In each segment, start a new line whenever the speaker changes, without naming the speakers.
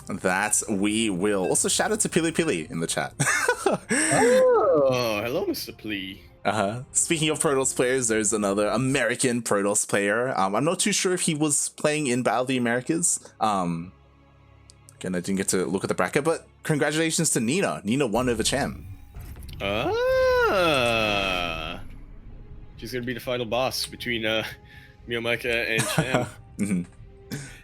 That we will. Also, shout out to Pili Pili in the chat.
Oh, hello, Mr. Plee.
Speaking of Protoss players, there's another American Protoss player. I'm not too sure if he was playing in Battle of the Americas. Again, I didn't get to look at the bracket, but congratulations to Nina. Nina won over Cham.
She's gonna be the final boss between Mio Micah and Cham.
Mm-hmm.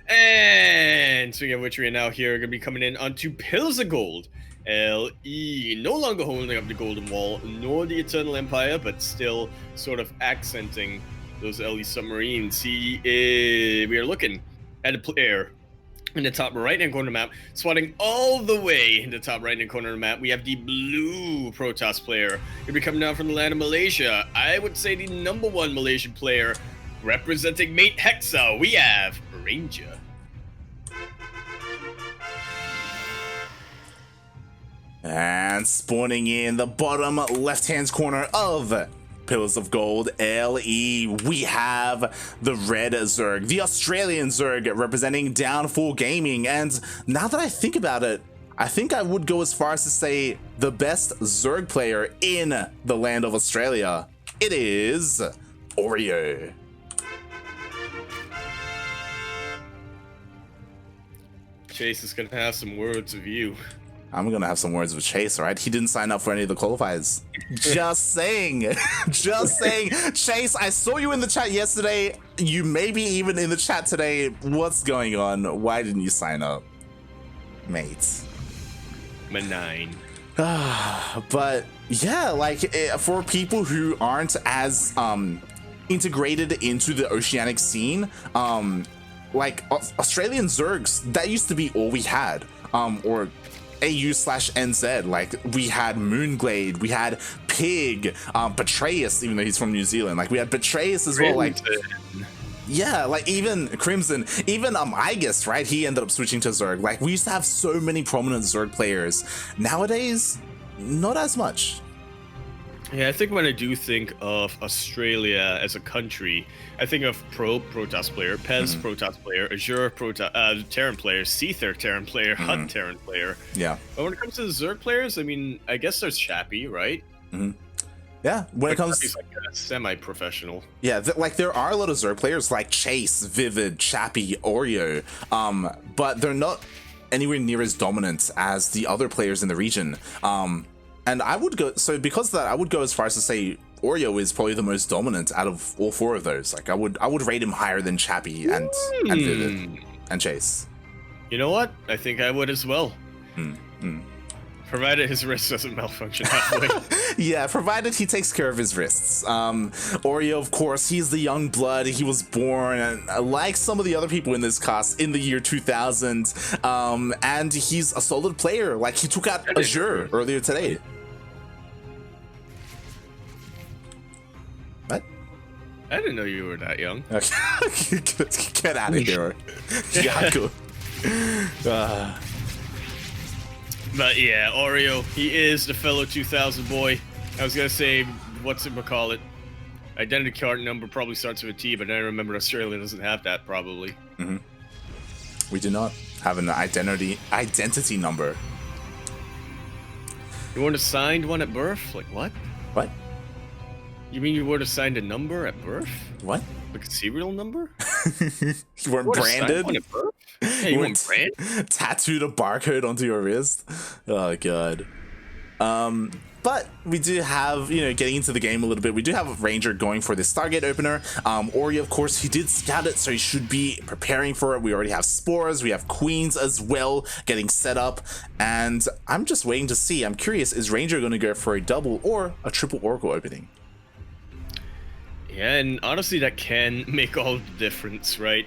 And speaking of which, we are now here gonna be coming in onto Pillars of Gold. LE no longer holding up the Golden Wall nor the Eternal Empire, but still sort of accenting those LE submarines. We are looking at a player in the top right-hand corner of the map, swatting all the way in the top right-hand corner of the map. We have the blue Protoss player. He'll be coming down from the land of Malaysia. I would say the #1 Malaysian player representing Mate Hexa. We have Ranger.
And spawning in the bottom left-hand corner of Pillars of Gold, LE, we have the red Zerg, the Australian Zerg representing Downfall Gaming. And now that I think about it, I think I would go as far as to say the best Zerg player in the land of Australia. It is Oreo.
Chase is gonna have some words of you.
I'm gonna have some words with Chase, right? He didn't sign up for any of the qualifiers. Just saying. Just saying. Chase, I saw you in the chat yesterday. You may be even in the chat today. What's going on? Why didn't you sign up? Mate.
Manine.
But yeah, like for people who aren't as integrated into the oceanic scene, like Australian Zergs, that used to be all we had. Or AU/NZ, like we had Moonglade, we had Pig, Betrayus, even though he's from New Zealand, like we had Betrayus as well, like yeah, like even Crimson, even Igus, right? He ended up switching to Zerg. Like we used to have so many prominent Zerg players. Nowadays, not as much.
Yeah, I think when I do think of Australia as a country, I think of Protoss player, Pez Protoss player, Azure Terran player, Seether Terran player, Hut Terran player.
Yeah.
But when it comes to the Zerg players, I mean, I guess there's Chappie, right?
Yeah, when it comes
Chappie's like a semi-professional.
Yeah, like there are a lot of Zerg players like Chase, Vivid, Chappie, Oreo, but they're not anywhere near as dominant as the other players in the region. And I would go, so because of that, I would go as far as to say Oreo is probably the most dominant out of all four of those. Like I would rate him higher than Chappie and Vivid and Chase.
You know what? I think I would as well. Provided his wrist doesn't malfunction halfway.
Yeah, provided he takes care of his wrists. Oreo, of course, he's the young blood. He was born, like some of the other people in this cast, in the year 2000. And he's a solid player. Like he took out Azure earlier today. What?
I didn't know you were that young.
Okay. Get out of here. Yaku.
But yeah, Oreo, he is the fellow 2000 boy. I was gonna say, what's it call it? Identity card number probably starts with a T, but I remember Australia doesn't have that probably.
We do not have an identity number.
You weren't assigned one at birth? Like what?
What?
You mean you weren't assigned a number at birth?
What?
Like a serial number?
You weren't branded?
One at birth? Yeah, you weren't branded?
Tattooed a barcode onto your wrist? Oh god. But we do have, getting into the game a little bit, we do have Ranger going for this Stargate opener. Oreo, of course, he did scout it, so he should be preparing for it. We already have Spores, we have Queens as well, getting set up. And I'm just waiting to see. I'm curious, is Ranger going to go for a double or a triple Oracle opening?
Yeah, and honestly, that can make all the difference, right?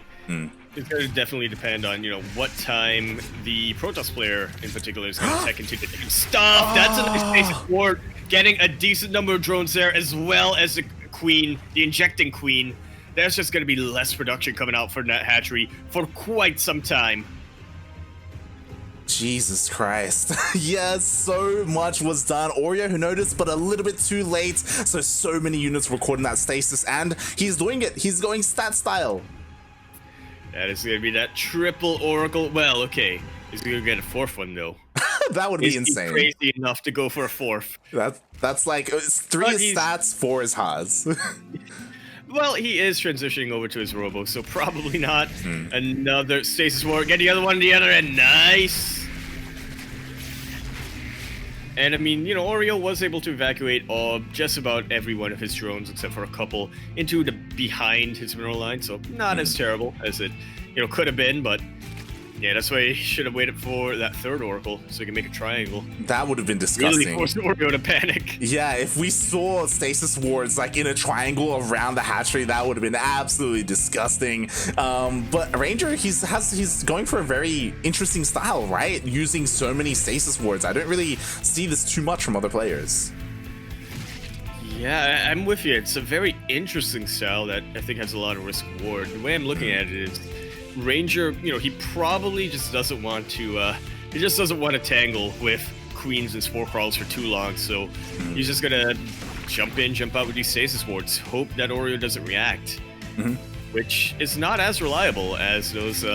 It's going to definitely depend on, what time the Protoss player in particular is going to tech into the different stuff. That's a nice basic support. Getting a decent number of drones there, as well as the Queen, the Injecting Queen. There's just going to be less production coming out from that hatchery for quite some time.
Jesus Christ. Yes, so much was done. Oreo, who noticed, but a little bit too late. So many units recording that stasis, and he's doing it. He's going stat style.
That is going to be that triple Oracle. Well, okay. Is he gonna get a fourth one though?
That would be
Is he
insane.
crazy enough to go for a fourth?
That's like it's 3
But
is
he's-
stats, 4 is Haas.
Well, he is transitioning over to his Robo, so probably not. Another Stasis Ward. Get the other one on the other end. Nice. And I mean, you know, Oreo was able to evacuate just about every one of his drones, except for a couple, into the behind his mineral line. So not as terrible as it, you know, could have been. But yeah, that's why he should have waited for that third Oracle so he can make a triangle.
That would have been disgusting.
Really forced Oreo to panic.
Yeah, if we saw stasis wards like in a triangle around the hatchery, that would have been absolutely disgusting. But Ranger, he's going for a very interesting style, right? Using so many stasis wards. I don't really see this too much from other players.
Yeah, I'm with you. It's a very interesting style that I think has a lot of risk reward. The way I'm looking at it is Ranger, you know, he probably just doesn't want to tangle with queens and spore crawls for too long, so he's just gonna jump in, jump out with these stasis wards, hope that Oreo doesn't react, which is not as reliable as those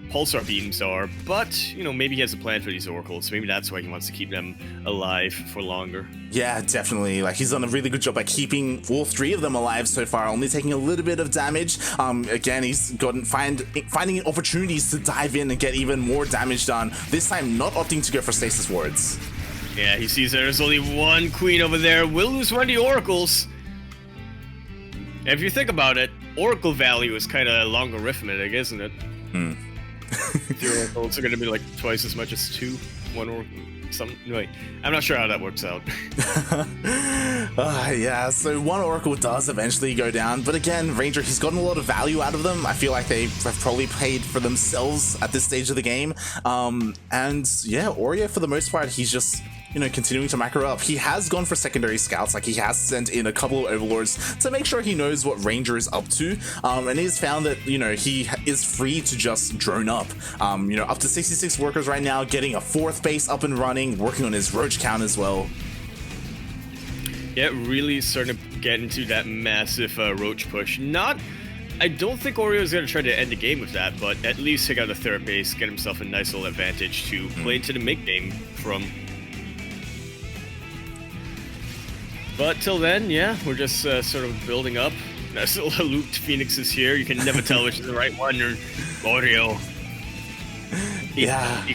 pulsar beams are, but you know, maybe he has a plan for these oracles. Maybe that's why he wants to keep them alive for longer. Yeah,
definitely. Like, he's done a really good job at keeping all 3 of them alive so far, only taking a little bit of damage. Again, he's gotten finding opportunities to dive in and get even more damage done. This time, not opting to go for stasis wards.
Yeah, he sees there's only one queen over there. Will lose one of the oracles. And if you think about it, oracle value is kind of logarithmic, isn't it? The oracles are going to be like twice as much as 2. One oracle. Wait, I'm not sure how that works out.
Yeah, so 1 Oracle does eventually go down, but again, Ranger, he's gotten a lot of value out of them. I feel like they have probably paid for themselves at this stage of the game. And yeah, Oreo, for the most part, he's just, you know, continuing to macro up. He has gone for secondary scouts, like he has sent in a couple of overlords to make sure he knows what Ranger is up to, and he's found that, you know, he is free to just drone up. You know, up to 66 workers right now, getting a 4th base up and running, working on his roach count as well.
Yeah, really starting to get into that massive roach push. I don't think Oreo is going to try to end the game with that, but at least take out the 3rd base, get himself a nice little advantage to play into the mid-game from. But till then, yeah, we're just sort of building up. Nice little looped phoenixes here. You can never tell which is the right one, or Oreo.
Yeah.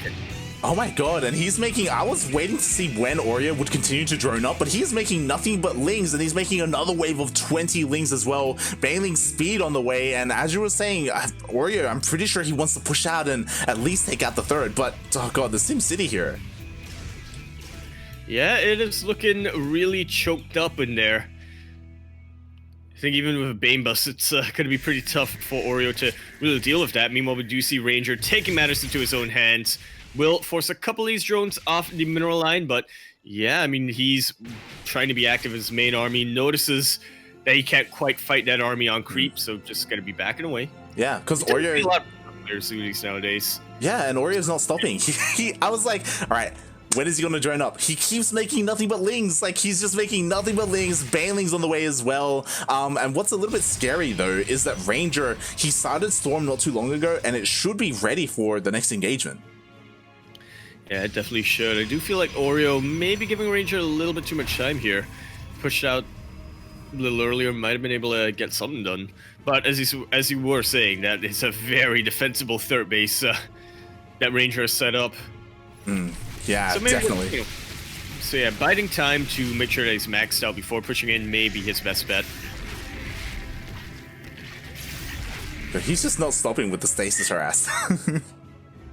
Oh my god, and he's making, I was waiting to see when Oreo would continue to drone up, but he's making nothing but lings, and he's making another wave of 20 lings as well, bailing speed on the way, and as you were saying, Oreo, I'm pretty sure he wants to push out and at least take out the 3rd, but oh god, the Sim City here.
Yeah, it is looking really choked up in there. I think even with a Bane Bust, it's going to be pretty tough for Oreo to really deal with that. Meanwhile, we do see Ranger taking matters into his own hands. Will force a couple of these drones off the mineral line, but yeah, I mean, he's trying to be active in his main army, notices that he can't quite fight that army on creep, so just going to be backing away.
Yeah, because Oreo...
a lot of players do these nowadays.
Yeah, and Oreo's not stopping. I was like, all right, when is he going to drone up? He keeps making nothing but lings. Like, he's just making nothing but lings. Banelings on the way as well. And what's a little bit scary, though, is that Ranger, he started Storm not too long ago, and it should be ready for the next engagement.
Yeah, it definitely should. I do feel like Oreo maybe giving Ranger a little bit too much time here. Pushed out a little earlier, might have been able to get something done. But as you were saying, that it's a very defensible 3rd base that Ranger has set up.
Yeah, so definitely.
You know, so yeah, biding time to make sure that he's maxed out before pushing in may be his best bet.
But he's just not stopping with the stasis harass.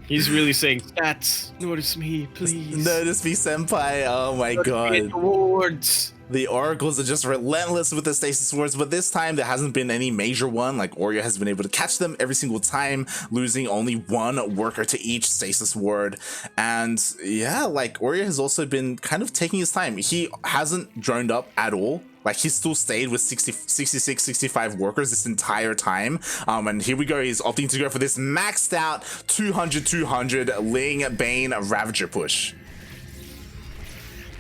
He's really saying, stats, notice me, please.
Notice me, senpai. Oh my god.
Awards.
The oracles are just relentless with the stasis swords, but this time there hasn't been any major one. Like, Oreo has been able to catch them every single time, losing only 1 worker to each stasis ward. And yeah, like, Oreo has also been kind of taking his time. He hasn't droned up at all. Like, he still stayed with 66, 65 workers this entire time. And here we go, he's opting to go for this maxed out 200 Ling Bane Ravager push.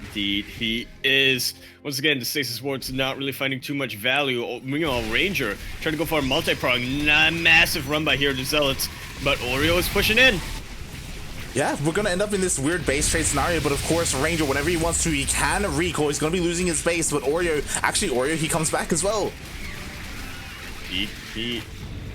Indeed, he is. Once again, the stasis ward's not really finding too much value. Meanwhile, Ranger trying to go for a multi-prong. Massive run by here, the Zealots. but Oreo is pushing in.
Yeah, we're gonna end up in this weird base trade scenario, but of course, Ranger, whenever he wants to, he can recall. He's gonna be losing his base, but Oreo, he comes back as well.
He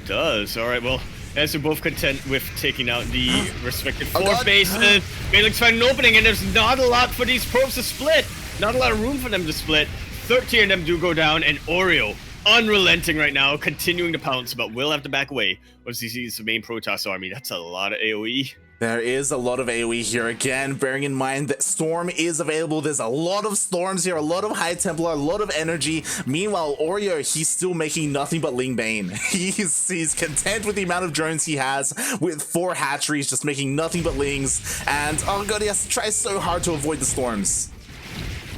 does. All right, well, as they're both content with taking out the respective four bases, Bailing's finding an opening, and there's not a lot for these probes to split. Not a lot of room for them to split. 13 of them do go down, and Oreo, unrelenting right now, continuing to pounce, but will have to back away once he sees the main Protoss army. That's a lot of AoE.
There is a lot of AoE here again, bearing in mind that Storm is available. There's a lot of Storms here, a lot of High Templar, a lot of energy. Meanwhile, Oreo, he's still making nothing but Ling Bane. He's content with the amount of drones he has, with 4 hatcheries, just making nothing but Lings. And, oh god, he has to try so hard to avoid the Storms.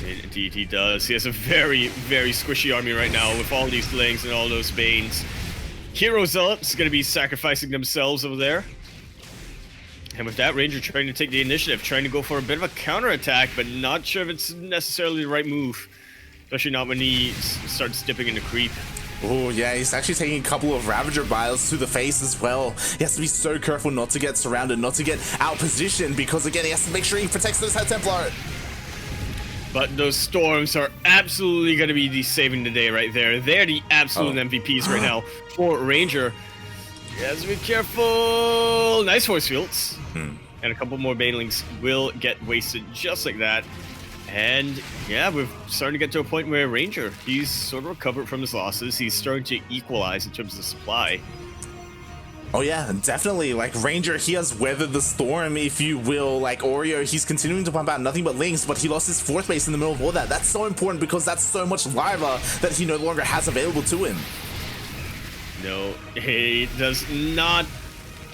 Indeed, he does. He has a very, very squishy army right now with all these Lings and all those Banes. Hero Zealots going to be sacrificing themselves over there. And with that, Ranger trying to take the initiative, trying to go for a bit of a counterattack, but not sure if it's necessarily the right move. Especially not when he starts dipping into creep.
Oh yeah, he's actually taking a couple of Ravager Biles to the face as well. He has to be so careful not to get surrounded, not to get outpositioned, because again, he has to make sure he protects those High Templar.
But those Storms are absolutely going to be the saving the day right there. They're the absolute MVPs right now for Ranger. He has to be careful. Nice force fields. And a couple more Banelings will get wasted just like that. And yeah, we're starting to get to a point where Ranger, he's sort of recovered from his losses. He's starting to equalize in terms of the supply.
Oh yeah, definitely. Like Ranger, he has weathered the storm, if you will. Like Oreo, he's continuing to pump out nothing but Lings, but he lost his 4th base in the middle of all that. That's so important because that's so much lava that he no longer has available to him.
No, he does not.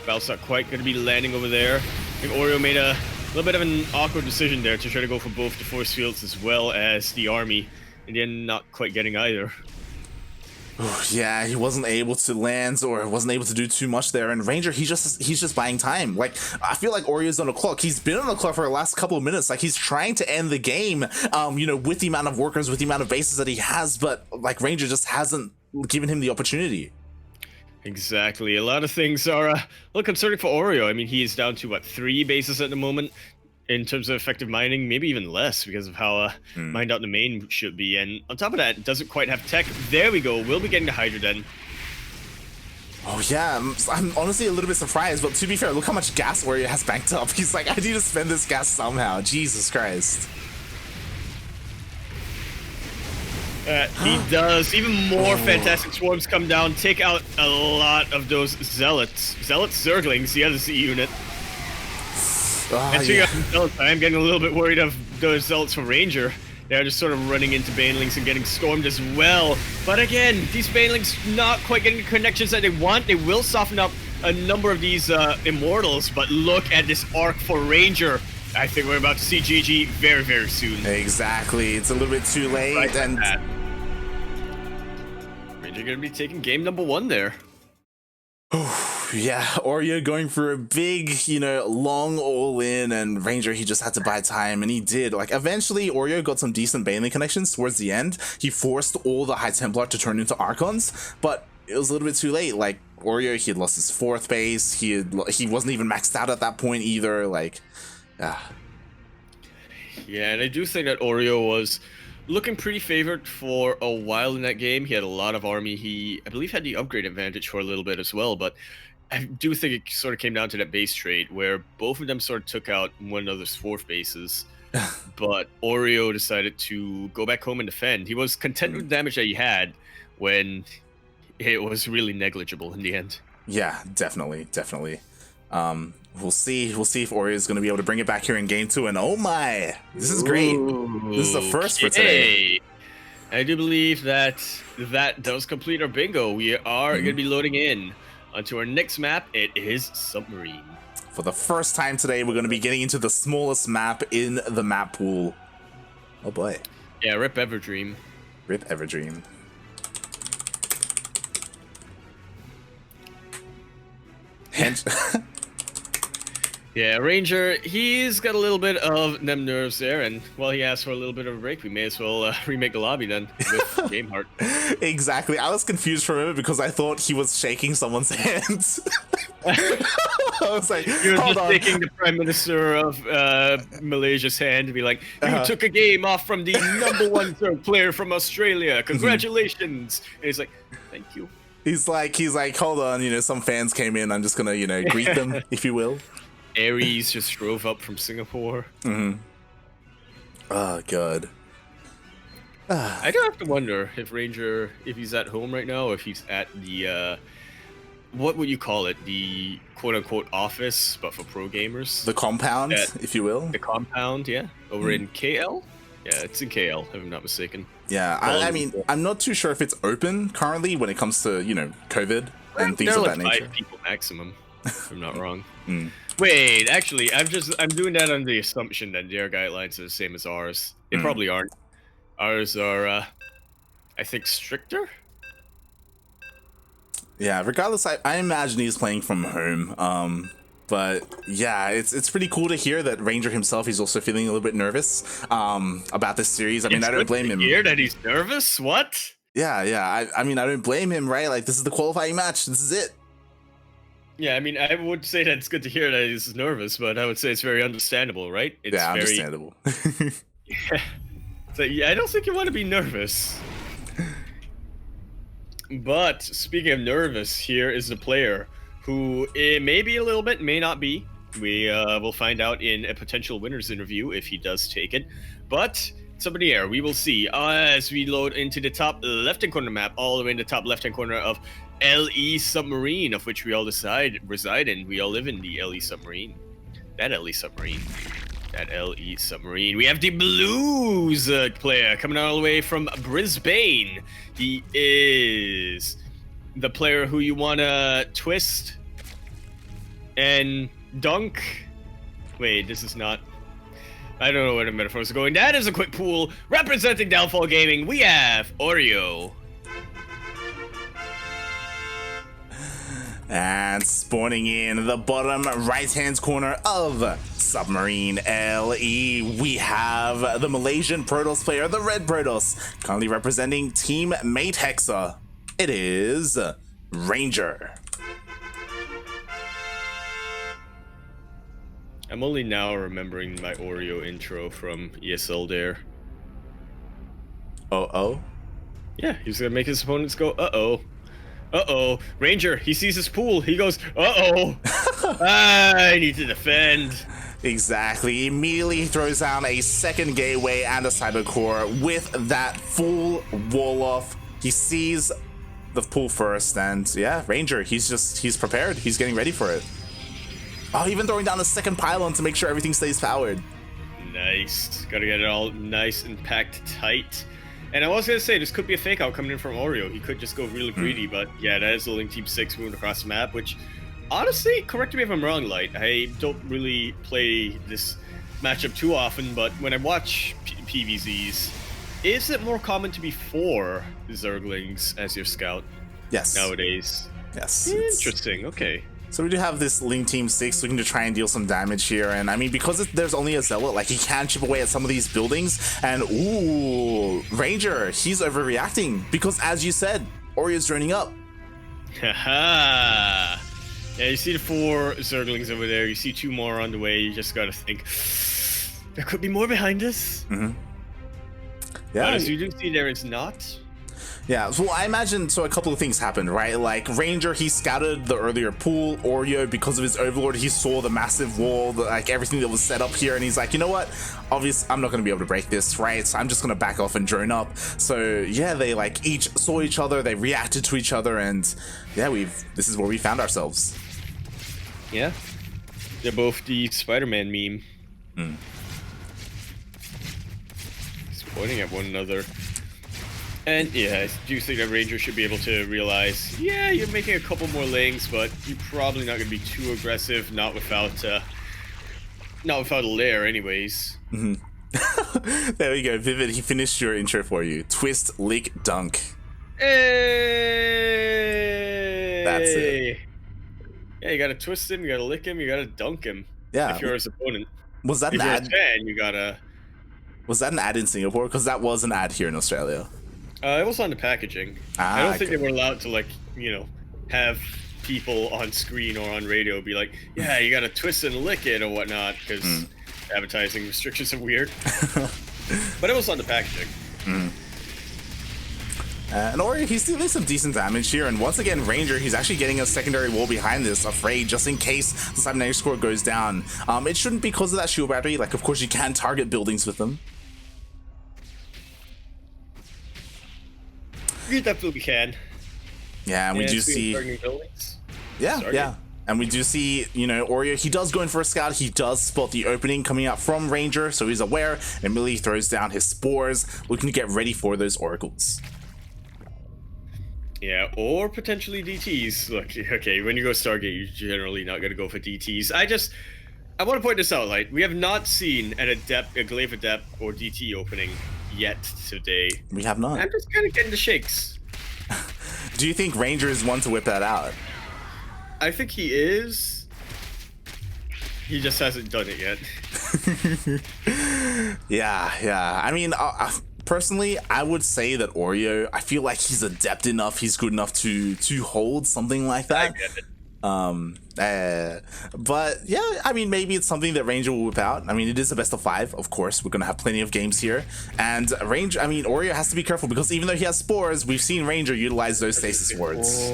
Bell's not quite going to be landing over there. I think Oreo made a little bit of an awkward decision there to try to go for both the force fields as well as the army, and then not quite getting either.
Yeah, he wasn't able to land or wasn't able to do too much there. And Ranger, he's just buying time. Like, I feel like Oreo's on a clock. He's been on a clock for the last couple of minutes. Like, he's trying to end the game, you know, with the amount of workers, with the amount of bases that he has. But, like, Ranger just hasn't given him the opportunity.
Exactly. A lot of things are a little concerning for Oreo. I mean, he is down to, what, 3 bases at the moment in terms of effective mining, maybe even less because of how mined out the main should be. And on top of that, doesn't quite have tech. There we go. We'll be getting the Hydra then.
Oh yeah, I'm honestly a little bit surprised, but to be fair, look how much gas Oreo has banked up. He's like, I need to spend this gas somehow. Jesus Christ.
He does. Even more fantastic swarms come down, take out a lot of those Zealots. Zerglings, the other CE unit. And so Zealots, I'm getting a little bit worried of those Zealots for Ranger. They're just sort of running into Banelings and getting stormed as well. But again, these Banelings not quite getting the connections that they want. They will soften up a number of these Immortals, but look at this arc for Ranger. I think we're about to see GG very, very soon.
Exactly. It's a little bit too late.
Right,
and
Ranger gonna be taking game number 1 there.
Yeah, Oreo going for a big, you know, long all-in, and Ranger, he just had to buy time, and he did. Like, eventually, Oreo got some decent Baneling connections towards the end. He forced all the High Templar to turn into Archons, but it was a little bit too late. Like, Oreo, he had lost his 4th base. He wasn't even maxed out at that point either. Like, yeah,
and I do think that Oreo was looking pretty favored for a while in that game. He had a lot of army. He, I believe, had the upgrade advantage for a little bit as well, but I do think it sort of came down to that base trade where both of them sort of took out one another's 4th bases, but Oreo decided to go back home and defend. He was content with the damage that he had when it was really negligible in the end. Yeah,
definitely. We'll see if Oreo is going to be able to bring it back here in game 2. And oh my, this is great. This is the first for today.
I do believe that does complete our bingo. We are going to be loading in onto our next map. It is Submarine.
For the first time today, we're going to be getting into the smallest map in the map pool. Oh boy.
Yeah, rip Everdream.
Rip Everdream.
Yeah, Ranger, he's got a little bit of them nerves there, and while he asked for a little bit of a break, we may as well remake the lobby then with Game Heart.
Exactly. I was confused for a minute because I thought he was shaking someone's hands. I was like,
he was
hold
just
on.
taking the Prime Minister of Malaysia's hand to be like, you took a game off from the #1 third player from Australia. Congratulations. And he's like, thank you.
He's like, hold on, you know, some fans came in. I'm just gonna, you know, greet them, if you will.
Aries just drove up from Singapore.
Mm-hmm. Oh, God.
I do have to wonder if Ranger, if he's at home right now, or if he's at the, what would you call it? The quote-unquote office, but for pro gamers?
The compound, if you will.
The compound, yeah. Over in KL? Yeah, it's in KL, if I'm not mistaken.
Yeah, I mean, I'm not too sure if it's open currently when it comes to, you know, COVID and things of that nature.
5 people maximum, if I'm not wrong. Wait, actually, I'm doing that on the assumption that their guidelines are the same as ours. They probably aren't. Ours are, I think, stricter?
Yeah, regardless, I imagine he's playing from home. But yeah, it's pretty cool to hear that Ranger himself is also feeling a little bit nervous about this series. I mean, I don't blame him.
Hear that he's nervous? What?
Yeah. I mean, I don't blame him, right? Like, this is the qualifying match. This is it.
Yeah, I mean, I would say that it's good to hear that he's nervous, but I would say it's very understandable, right? It's
yeah,
very
understandable.
Yeah. So, yeah, I don't think you want to be nervous. But speaking of nervous, here is the player who may be a little bit, may not be. We will find out in a potential winner's interview if he does take it. But it's up in the air. We will see as we load into the top left-hand corner map, all the way in the top left-hand corner of LE Submarine, of which we all reside in. We all live in the LE Submarine. That LE Submarine. That LE Submarine. We have the Blues player coming all the way from Brisbane. He is the player who you want to twist and dunk. Wait, this is not... I don't know where the metaphors are going. That is a quick pool. Representing Downfall Gaming, we have Oreo.
And spawning in the bottom right-hand corner of Submarine LE, we have the Malaysian Protoss player, the Red Protoss, currently representing Team Mate Hexa. It is Ranger.
I'm only now remembering my Oreo intro from ESL Dare.
Uh-oh?
Yeah, he's gonna make his opponents go, uh-oh. Uh-oh. Ranger, he sees his pool. He goes, uh-oh. I need to defend.
Exactly. Immediately throws down a second gateway and a cyber core with that full wall off. He sees the pool first, and yeah, Ranger, he's prepared. He's getting ready for it. Oh, even throwing down a second pylon to make sure everything stays powered.
Nice. Gotta get it all nice and packed tight. And I was gonna say, this could be a fake out coming in from Oreo. He could just go really greedy, but yeah, that is the Link Team 6 moving across the map, which, honestly, correct me if I'm wrong, Light. I don't really play this matchup too often, but when I watch PVZs, is it more common to be 4 Zerglings as your scout?
Yes.
Nowadays?
Yes.
Interesting, okay.
So we do have this Link Team 6 looking to try and deal some damage here, and I mean, because there's only a Zealot, like, he can chip away at some of these buildings, and ooh, Ranger, he's overreacting, because as you said, Oreo's droning up.
Haha! Yeah, you see the 4 Zerglings over there, you see 2 more on the way, you just gotta think, there could be more behind us.
Yeah.
But as you do see, there is not.
Yeah, so I imagine, so a couple of things happened, right? Like, Ranger, he scouted the earlier pool. Oreo, because of his Overlord, he saw the massive wall, like everything that was set up here, and he's like, you know what? Obviously, I'm not going to be able to break this, right? So I'm just going to back off and drone up. So yeah, they like each saw each other, they reacted to each other, and yeah, this is where we found ourselves.
Yeah. They're both the Spider-Man meme. He's pointing at one another. And yeah, I do think that Ranger should be able to realize, yeah, you're making a couple more lanes, but you're probably not going to be too aggressive, not without a lair anyways.
There we go, Vivid, he finished your intro for you. Twist, lick, dunk.
Hey!
That's it.
Yeah, you gotta twist him, you gotta lick him, you gotta dunk him.
Yeah.
If you're his opponent.
Was that
If
an
you're a
ad?
fan, you gotta.
Was that an ad in Singapore? Because that was an ad here in Australia.
It was on the packaging. I don't think
Okay.
they were allowed to, like, have people on screen or on radio be like, yeah, you gotta twist and lick it or whatnot, because advertising restrictions are weird. But it was on the packaging.
And Oreo, he's dealing some decent damage here, and once again, Ranger, he's actually getting a secondary wall behind this, afraid, just in case the cybernetic score goes down. It shouldn't be because of that shield battery, like, of course you can target buildings with them.
You definitely can.
Yeah, and we do see... Yeah. And we do see, Oreo, he does go in for a scout, he does spot the opening coming out from Ranger, so he's aware, and immediately throws down his spores, looking to get ready for those oracles.
Yeah, or potentially DTs. Look, okay, when you go Stargate, you're generally not going to go for DTs. I want to point this out, like, we have not seen a Glaive Adept or DT opening yet today.
We have not.
I'm just kind of getting the shakes.
Do you think Ranger is one to whip that out?
I think he is. He just hasn't done it yet.
Yeah. I mean, personally, I would say that Oreo, I feel like he's adept enough, he's good enough to hold something like that.
I get it.
But yeah, I mean, maybe it's something that Ranger will whip out. I mean, it is a best of 5, of course. We're gonna have plenty of games here, and Oreo has to be careful, because even though he has spores, we've seen Ranger utilize those stasis wards.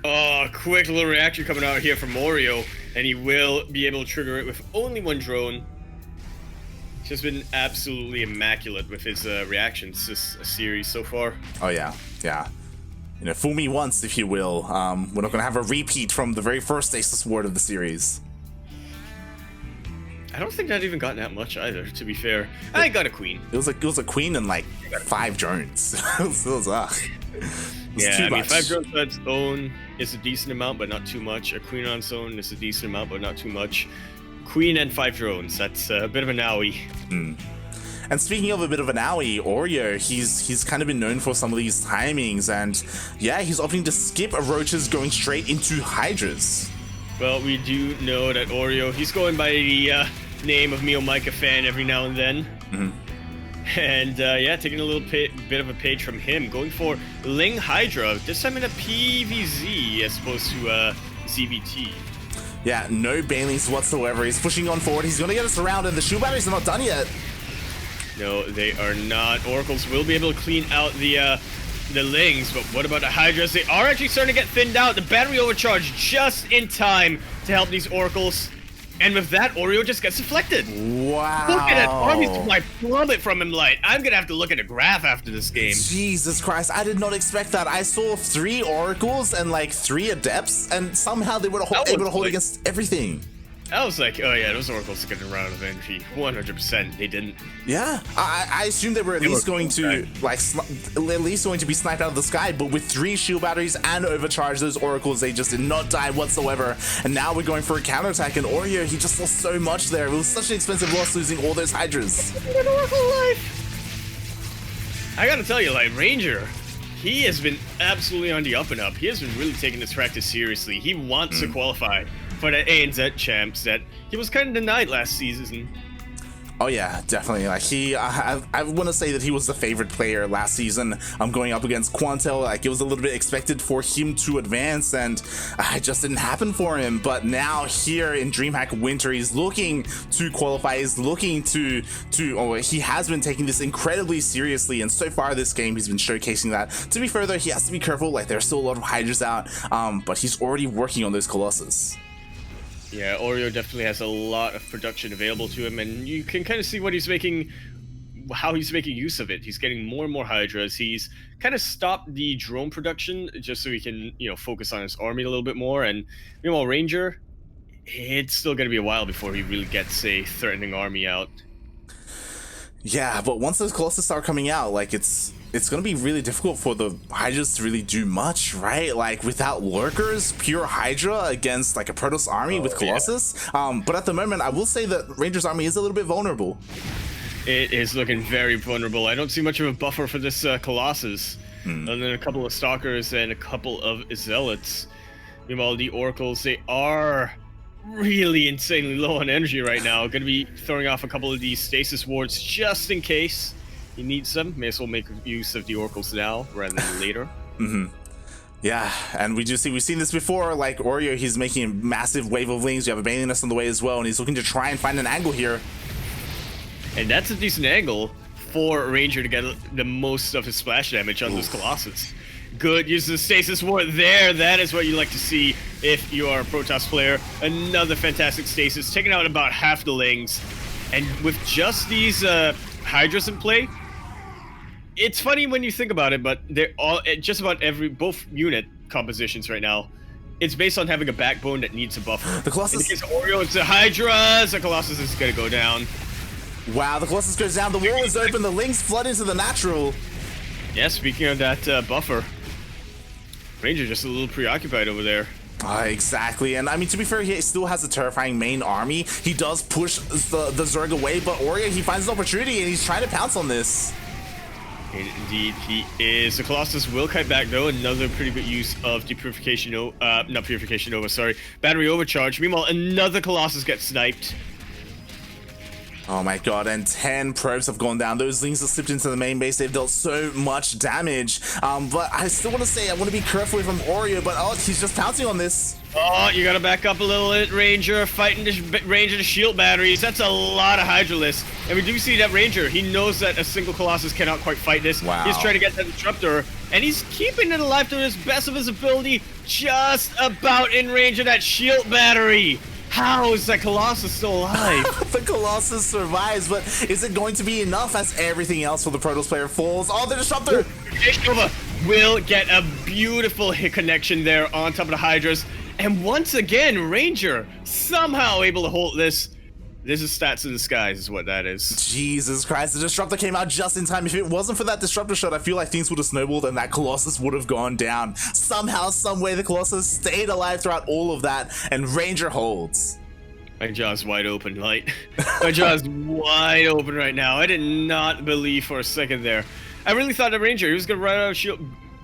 Oh, quick little reaction coming out here from Oreo, and he will be able to trigger it with only one drone. He's just been absolutely immaculate with his reactions this series so far.
Oh yeah. Fool me once, if you will. We're not gonna have a repeat from the very first stasis ward of the series.
I don't think that even got that much either, to be fair. I got a queen.
It was a queen and like 5 drones.
Yeah, I mean, 5 drones on its own is a decent amount, but not too much. A queen on its own is a decent amount, but not too much. Queen and 5 drones, that's a bit of an owie.
And speaking of a bit of an owie, Oreo, he's kind of been known for some of these timings, and yeah, he's opting to skip roaches going straight into hydras.
Well, we do know that Oreo, he's going by the name of Mio Micah fan every now and then. And yeah, taking a little bit of a page from him, going for Ling Hydra, this time in a PVZ as opposed to ZvT.
Yeah, no banelings whatsoever. He's pushing on forward. He's going to get us around, and the shield batteries are not done yet.
No, they are not. Oracles will be able to clean out the Lings, but what about the Hydras? They are actually starting to get thinned out. The battery overcharged just in time to help these Oracles. And with that, Oreo just gets deflected.
Wow.
Look at that army supply plummet from him, light. I'm going to have to look at a graph after this game.
Jesus Christ, I did not expect that. I saw 3 Oracles and like 3 Adepts, and somehow they were able to hold against everything.
I was like, oh yeah, those Oracles are getting around eventually. 100%, they didn't.
Yeah, I assumed they were at least going to be sniped out of the sky, but with 3 shield batteries and overcharged those Oracles, they just did not die whatsoever. And now we're going for a counterattack, and Oreo, he just lost so much there. It was such an expensive loss losing all those Hydras.
An Oracle life. I gotta tell you, like, Ranger, he has been absolutely on the up and up. He has been really taking this practice seriously. He wants to qualify for the ANZ champs that he was kind of denied last season.
Oh yeah, definitely. Like I want to say that he was the favorite player last season. Going up against Quantel, like it was a little bit expected for him to advance, and it just didn't happen for him. But now here in DreamHack Winter, he's looking to qualify. He's looking to he has been taking this incredibly seriously, and so far this game he's been showcasing that. To be fair though, he has to be careful. Like there's still a lot of Hydras out, but he's already working on those Colossus.
Yeah, Oreo definitely has a lot of production available to him, and you can kind of see what he's making, how he's making use of it. He's getting more and more Hydras. He's kind of stopped the drone production just so he can, focus on his army a little bit more. And meanwhile, Ranger, it's still going to be a while before he really gets a threatening army out.
Yeah, but once those Colossus start coming out, like it's going to be really difficult for the Hydras to really do much, right? Like without lurkers, pure Hydra against like a Protoss army with Colossus. Yeah. But at the moment, I will say that Ranger's army is a little bit vulnerable.
It is looking very vulnerable. I don't see much of a buffer for this Colossus, other than a couple of Stalkers and a couple of Zealots. Meanwhile, the Oracles, they are really insanely low on energy right now. Going to be throwing off a couple of these stasis wards just in case he needs them. May as well make use of the oracles now rather than later.
Yeah, and we've seen this before. Like Oreo, he's making a massive wave of lings. You have a Bailing Nest on the way as well, and he's looking to try and find an angle here.
And that's a decent angle for Ranger to get the most of his splash damage on this Colossus. Good, use the stasis ward there. That is what you like to see if you are a Protoss player. Another fantastic stasis, taking out about half the lings. And with just these Hydras in play, it's funny when you think about it, but they're all just about both unit compositions right now. It's based on having a backbone that needs a buffer.
The Colossus.
In the case of Oreo, it's the Hydras. The Colossus is gonna go down.
Wow, the Colossus goes down. The wall is open. The lings flood into the natural.
Yeah, speaking of that buffer, Ranger just a little preoccupied over there.
Exactly, and I mean, to be fair, he still has a terrifying main army. He does push the Zerg away, but Oreo, he finds an opportunity and he's trying to pounce on this.
Indeed, he is. The Colossus will kite back though. Another pretty good use of the Purification not Purification Nova, sorry. Battery Overcharge. Meanwhile, another Colossus gets sniped.
Oh my god, and 10 probes have gone down. Those lings have slipped into the main base. They've dealt so much damage. But I still want to say, I want to be careful from Oreo, but oh, he's just pouncing on this.
Oh, you gotta back up a little bit, Ranger. Fighting the Ranger to shield batteries. That's a lot of Hydralisks. And we do see that Ranger, he knows that a single Colossus cannot quite fight this.
Wow.
He's trying to get that Disruptor, and he's keeping it alive to his best of his ability, just about in range of that shield battery. How is that Colossus still alive?
The Colossus survives, but is it going to be enough as everything else for the Protoss player falls? Oh, the Disruptor!
Nova will get a beautiful hit connection there on top of the Hydras. And once again, Ranger somehow able to hold this. This is stats in the skies is what that is.
Jesus Christ, the Disruptor came out just in time. If it wasn't for that Disruptor shot, I feel like things would have snowballed and that Colossus would have gone down. Somehow, someway, the Colossus stayed alive throughout all of that, and Ranger holds.
My jaw's wide open, Light. My jaw's wide open right now. I did not believe for a second there. I really thought the Ranger, he was going to run out of shield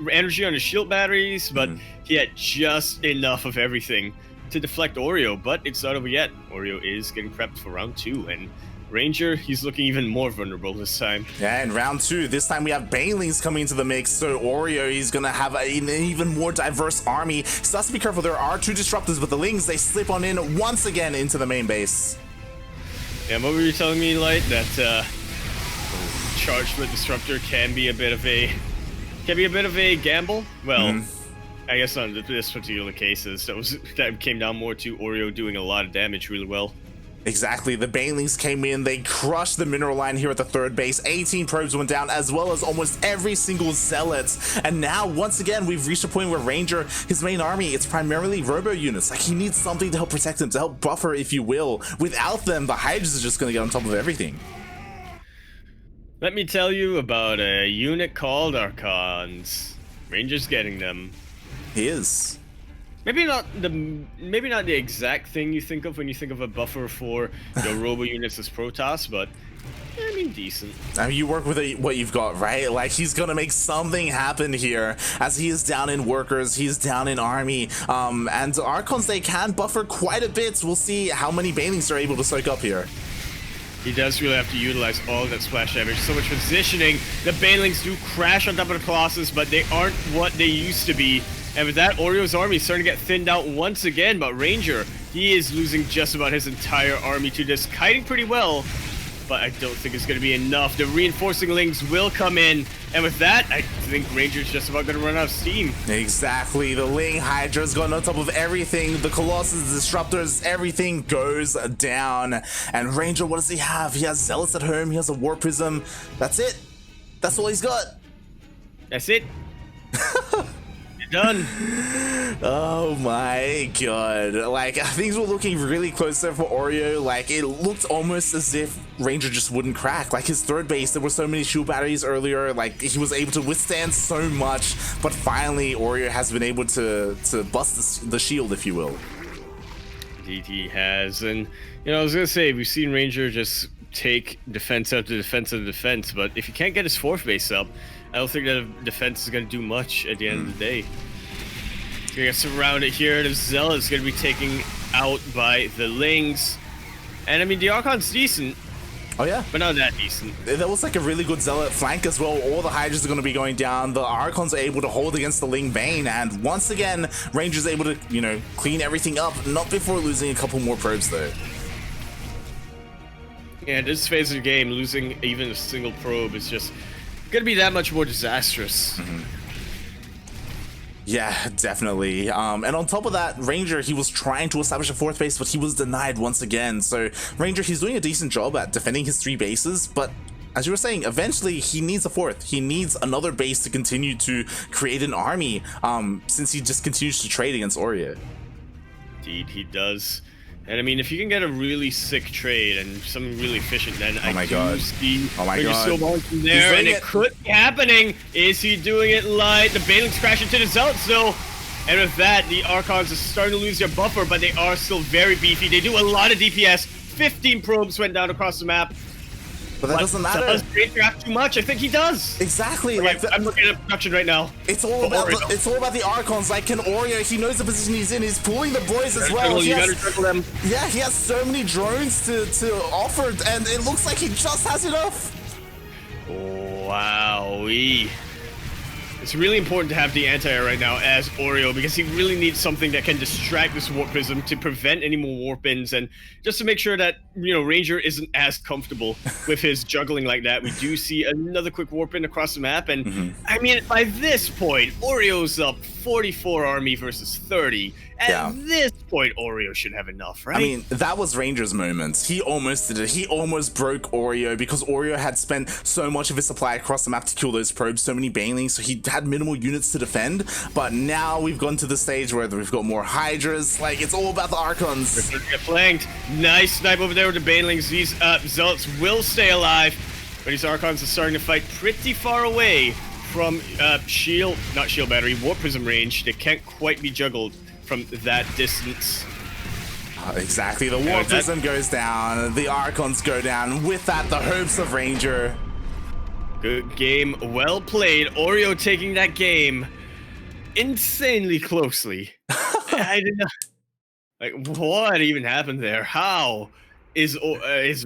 energy on his shield batteries, but he had just enough of everything to deflect Oreo, but it's not over yet. Oreo is getting prepped for round 2, and Ranger, he's looking even more vulnerable this time.
Yeah, in round 2, this time we have Banelings coming into the mix, so Oreo, he's gonna have an even more diverse army. So has to be careful. There are 2 Disruptors, but the Lings, they slip on in once again into the main base.
Yeah, what were you telling me, Light? That charged with Disruptor can be a bit of a gamble? Well, I guess not in this particular case, that came down more to Oreo doing a lot of damage really well.
Exactly, the Banelings came in, they crushed the mineral line here at the 3rd base, 18 probes went down, as well as almost every single Zealot. And now, once again, we've reached a point where Ranger, his main army, it's primarily robo units. Like, he needs something to help protect him, to help buffer, if you will. Without them, the Hydras are just gonna get on top of everything.
Let me tell you about a unit called Archons. Ranger's getting them.
He is.
Maybe not the exact thing you think of when you think of a buffer for your robo units as Protoss, but I mean decent.
I mean, you work with what you've got, right? Like, he's gonna make something happen here, as he is down in workers, he's down in army, and Archons, they can buffer quite a bit. We'll see how many Banelings are able to soak up here.
He does really have to utilize all of that splash damage. So much positioning. The Banelings do crash on top of the Colossus, but they aren't what they used to be. And with that, Oreo's army is starting to get thinned out once again. But Ranger, he is losing just about his entire army to this, kiting pretty well. But I don't think it's going to be enough. The reinforcing lings will come in. And with that, I think Ranger's just about going to run out of steam.
Exactly. The Ling Hydra's gone on top of everything. The Colossus, the Disruptors, everything goes down. And Ranger, what does he have? He has Zealots at home. He has a War Prism. That's it. That's all he's got.
That's it. Done.
Oh my god. Like, things were looking really close there for Oreo. Like, it looked almost as if Ranger just wouldn't crack. Like, his 3rd base, there were so many shield batteries earlier. Like, he was able to withstand so much. But finally, Oreo has been able to bust the shield, if you will.
Indeed, he has. And, you know, I was going to say, we've seen Ranger just take defense after defense after defense. But if he can't get his 4th base up, I don't think that defense is going to do much at the end of the day. He's going to get surrounded here. The Zealot is going to be taking out by the Lings. And I mean, the Archon's decent.
Oh yeah,
but not that decent.
That was like a really good Zealot flank as well. All the Hydras are going to be going down. The Archons are able to hold against the Ling Bane, and once again, Ranger's able to, you know, clean everything up. Not before losing a couple more probes though.
Yeah, this phase of the game, losing even a single probe is just gonna be that much more disastrous.
Yeah, definitely. And on top of that, Ranger, he was trying to establish a 4th base, but he was denied once again. So Ranger, he's doing a decent job at defending his 3 bases, but as you were saying, eventually he needs a 4th. He needs another base to continue to create an army, since he just continues to trade against Oreo.
Indeed, he does. And I mean, if you can get a really sick trade and something really efficient, then
oh my god,
from there, and it could be happening. Is he doing it light? The Banelings crash into the Zealots though, and with that, the Archons are starting to lose their buffer, but they are still very beefy. They do a lot of DPS. 15 probes went down across the map.
But that doesn't matter.
Does Ranger have too much? I think he does.
Exactly.
Okay, like I'm looking at production right now.
It's all about the Archons. Like, can Oreo? He knows the position he's in. He's pulling the boys as well.
You gotta trickle them.
Yeah, he has so many drones to offer, and it looks like he just has enough.
Wowee. It's really important to have the anti-air right now as Oreo, because he really needs something that can distract this Warp Prism to prevent any more warp-ins, and just to make sure that, you know, Ranger isn't as comfortable with his juggling like that. We do see another quick warp-in across the map, and I mean, by this point, Oreo's up 44 army versus 30. At this point, Oreo should have enough, right?
I mean, that was Ranger's moment. He almost did it. He almost broke Oreo because Oreo had spent so much of his supply across the map to kill those probes, so many Banelings, so he had minimal units to defend. But now we've gone to the stage where we've got more Hydras. Like, it's all about the Archons.
They're gonna get flanked. Nice snipe over there with the Banelings. These Zealots will stay alive, but these Archons are starting to fight pretty far away from not shield battery, Warp Prism range. They can't quite be juggled from that distance.
Exactly, the Warp Prism goes down, the Archons go down, with that the hopes of Ranger.
Good game, well played. Oreo taking that game insanely closely. I did not, like, what even happened there? How is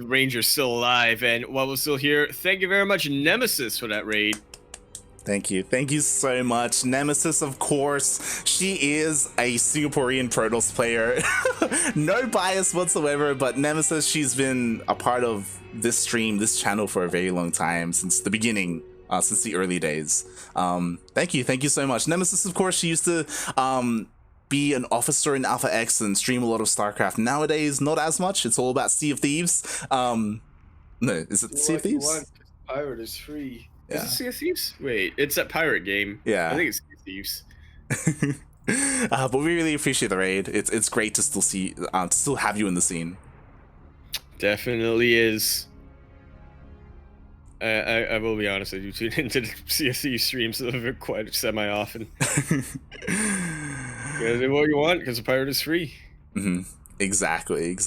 Ranger still alive? And while we're still here, thank you very much, Nemesis, for that raid.
Thank you so much. Nemesis, of course, she is a Singaporean Protoss player. No bias whatsoever, but Nemesis, she's been a part of this stream, this channel for a very long time, since the beginning, since the early days. Thank you so much. Nemesis, of course, she used to be an officer in Alpha X and stream a lot of StarCraft. Nowadays, not as much. It's all about Sea of Thieves. No, is it Sea of Thieves?
Pirate is free.
Yeah.
Is it Sea of Thieves? Wait, it's that pirate game.
Yeah.
I think it's Sea of Thieves.
But we really appreciate the raid. It's great to still see, to still have you in the scene.
Definitely is. I will be honest, I do tune into the Sea of Thieves streams quite semi-often. You gotta do what you want, because the pirate is free.
Exactly.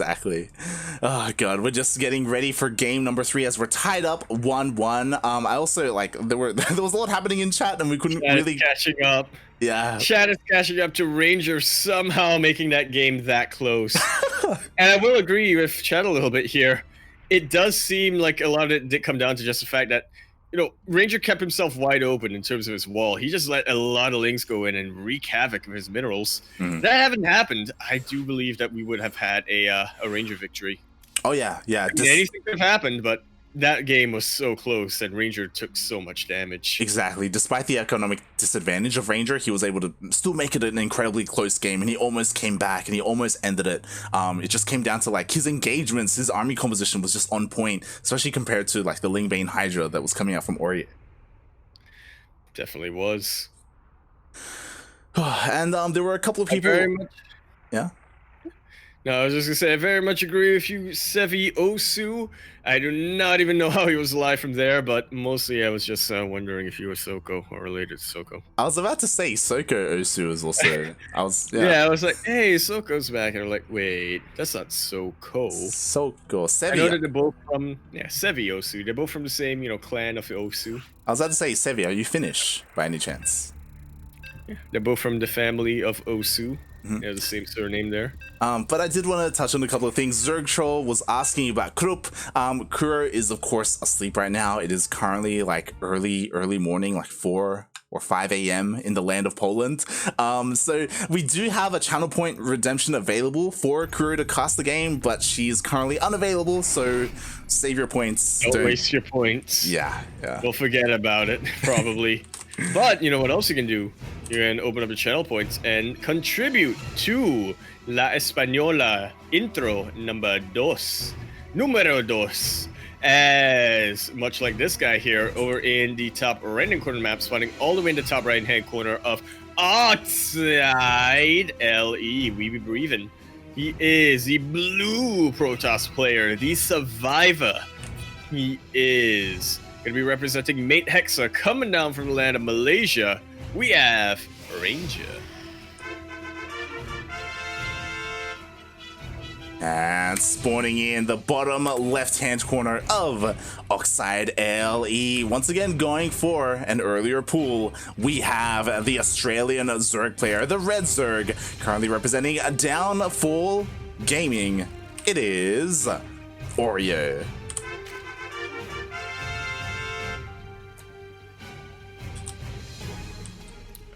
Oh god, we're just getting ready for game number 3 as we're tied up 1-1. I also, like, there was a lot happening in chat and we couldn't really
catching up.
Yeah,
chat is catching up to Ranger somehow making that game that close. And I will agree with chat a little bit here. It does seem like a lot of it did come down to just the fact that, you know, Ranger kept himself wide open in terms of his wall. He just let a lot of Lings go in and wreak havoc of his minerals. That hadn't happened, I do believe that we would have had a Ranger victory.
Oh yeah.
I mean, anything could have happened, but that game was so close and Ranger took so much damage.
Exactly. Despite the economic disadvantage of Ranger, he was able to still make it an incredibly close game, and he almost came back and he almost ended it. It just came down to, like, his engagements, his army composition was just on point, especially compared to, like, the Lingbane Hydra that was coming out from Oreo.
Definitely was.
And there were a couple of people. Yeah.
No, I was just gonna say, I very much agree with you, Sevi Osu. I do not even know how he was alive from there, but mostly I was just wondering if you were Soko or related to Soko.
I was about to say Soko Osu is also. I was
like, hey, Soko's back, and I'm like, wait, that's not Soko.
Soko, Sevi.
I know that they're both from Sevi Osu. They're both from the same, you know, clan of the Osu.
I was about to say, Sevi, are you Finnish by any chance?
Yeah, they're both from the family of Osu. Yeah, the same surname there.
But I did want to touch on a couple of things. Zergtroll was asking about Krupp. Kuro is, of course, asleep right now. It is currently like early morning, like 4 or 5 a.m. in the land of Poland. So we do have a channel point redemption available for Kuro to cast the game, but she's currently unavailable. So save your points.
Don't waste your points.
Yeah.
We'll forget about it, probably. But you know what else you can do? You can open up the channel points and contribute to La Española intro numero dos. As much like this guy here over in the top right-hand corner map, spawning all the way in the top right-hand corner of outside LE. We be breathing. He is the blue Protoss player, the survivor. He is going to be representing Mate Hexa coming down from the land of Malaysia. We have Ranger.
And spawning in the bottom left-hand corner of Oxide LE. Once again, going for an earlier pool, we have the Australian Zerg player, the Red Zerg, currently representing Downfall Gaming. It is Oreo.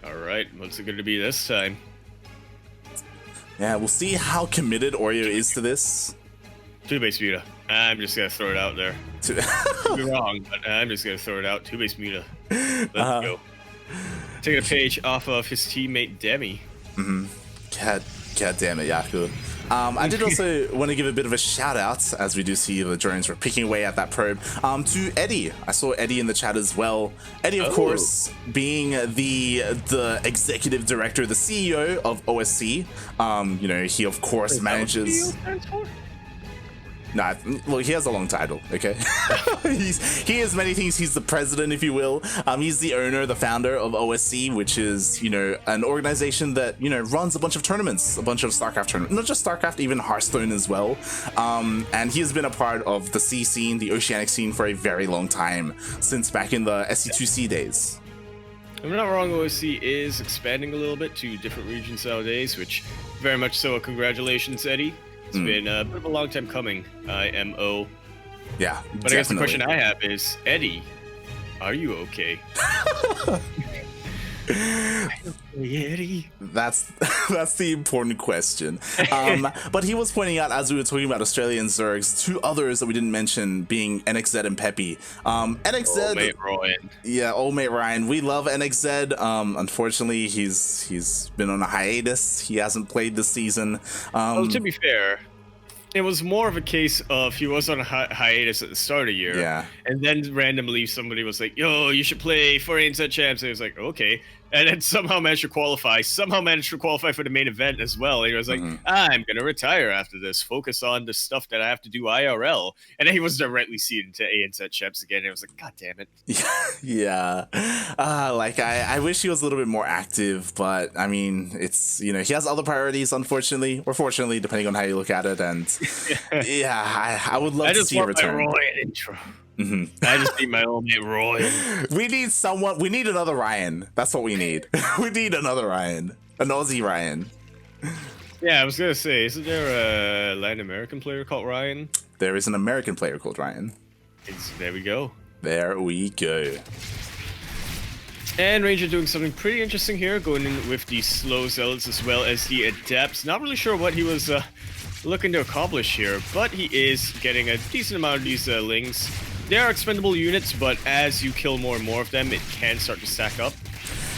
Alright, what's it going to be this time?
Yeah, we'll see how committed Oreo is to this.
Two-base Muta. I'm just going to throw it out there. Could be wrong, but I'm just going to throw it out. Two-base Muta. Let's go. Taking a page off of his teammate Demi.
God damn it, Yaku. I did also want to give a bit of a shout out, as we do see the drones were picking away at that probe, to Eddie. I saw Eddie in the chat as well. Eddie, of course, being the executive director, the CEO of OSC. You know, he of course manages. Nah, well, he has a long title, okay? He has many things. He's the president, if you will. He's the owner, the founder of OSC, which is, you know, an organization that, you know, runs a bunch of tournaments, a bunch of StarCraft tournaments. Not just StarCraft, even Hearthstone as well. And he has been a part of the C scene, the Oceanic scene, for a very long time, since back in the SC2C days.
If I'm not wrong, OSC is expanding a little bit to different regions nowadays, which very much so. Congratulations, Eddie. It's been a bit of a long time coming, IMO.
Yeah,
but I guess the question I have is, Eddie, are you okay? Eddie.
That's the important question. But he was pointing out, as we were talking about Australian Zergs, two others that we didn't mention being NXZ and Peppy. NXZ,
old mate Ryan.
Yeah, old mate Ryan. We love NXZ. Unfortunately, he's been on a hiatus. He hasn't played this season.
Well, to be fair, it was more of a case of he was on a hiatus at the start of the year.
Yeah.
And then randomly somebody was like, yo, you should play for ANZ Champs. And he was like, okay. And then somehow managed to qualify for the main event as well. And he was like, I'm going to retire after this, focus on the stuff that I have to do IRL. And then he was directly seated into ANZ Champs again. And I was like, God damn it.
Yeah. Like, I wish he was a little bit more active, but I mean, it's, you know, he has other priorities, unfortunately, or fortunately, depending on how you look at it. And yeah, I would love to see a return.
I just want my Roy intro. I just need my old mate Roy.
We need another Ryan. That's what we need. We need another Ryan. An Aussie Ryan.
Yeah, I was gonna say, isn't there a Latin American player called Ryan?
There is an American player called Ryan.
There we go.
There we go.
And Ranger doing something pretty interesting here, going in with the slow zealots as well as the adepts. Not really sure what he was looking to accomplish here, but he is getting a decent amount of these lings. They are expendable units, but as you kill more and more of them, it can start to stack up.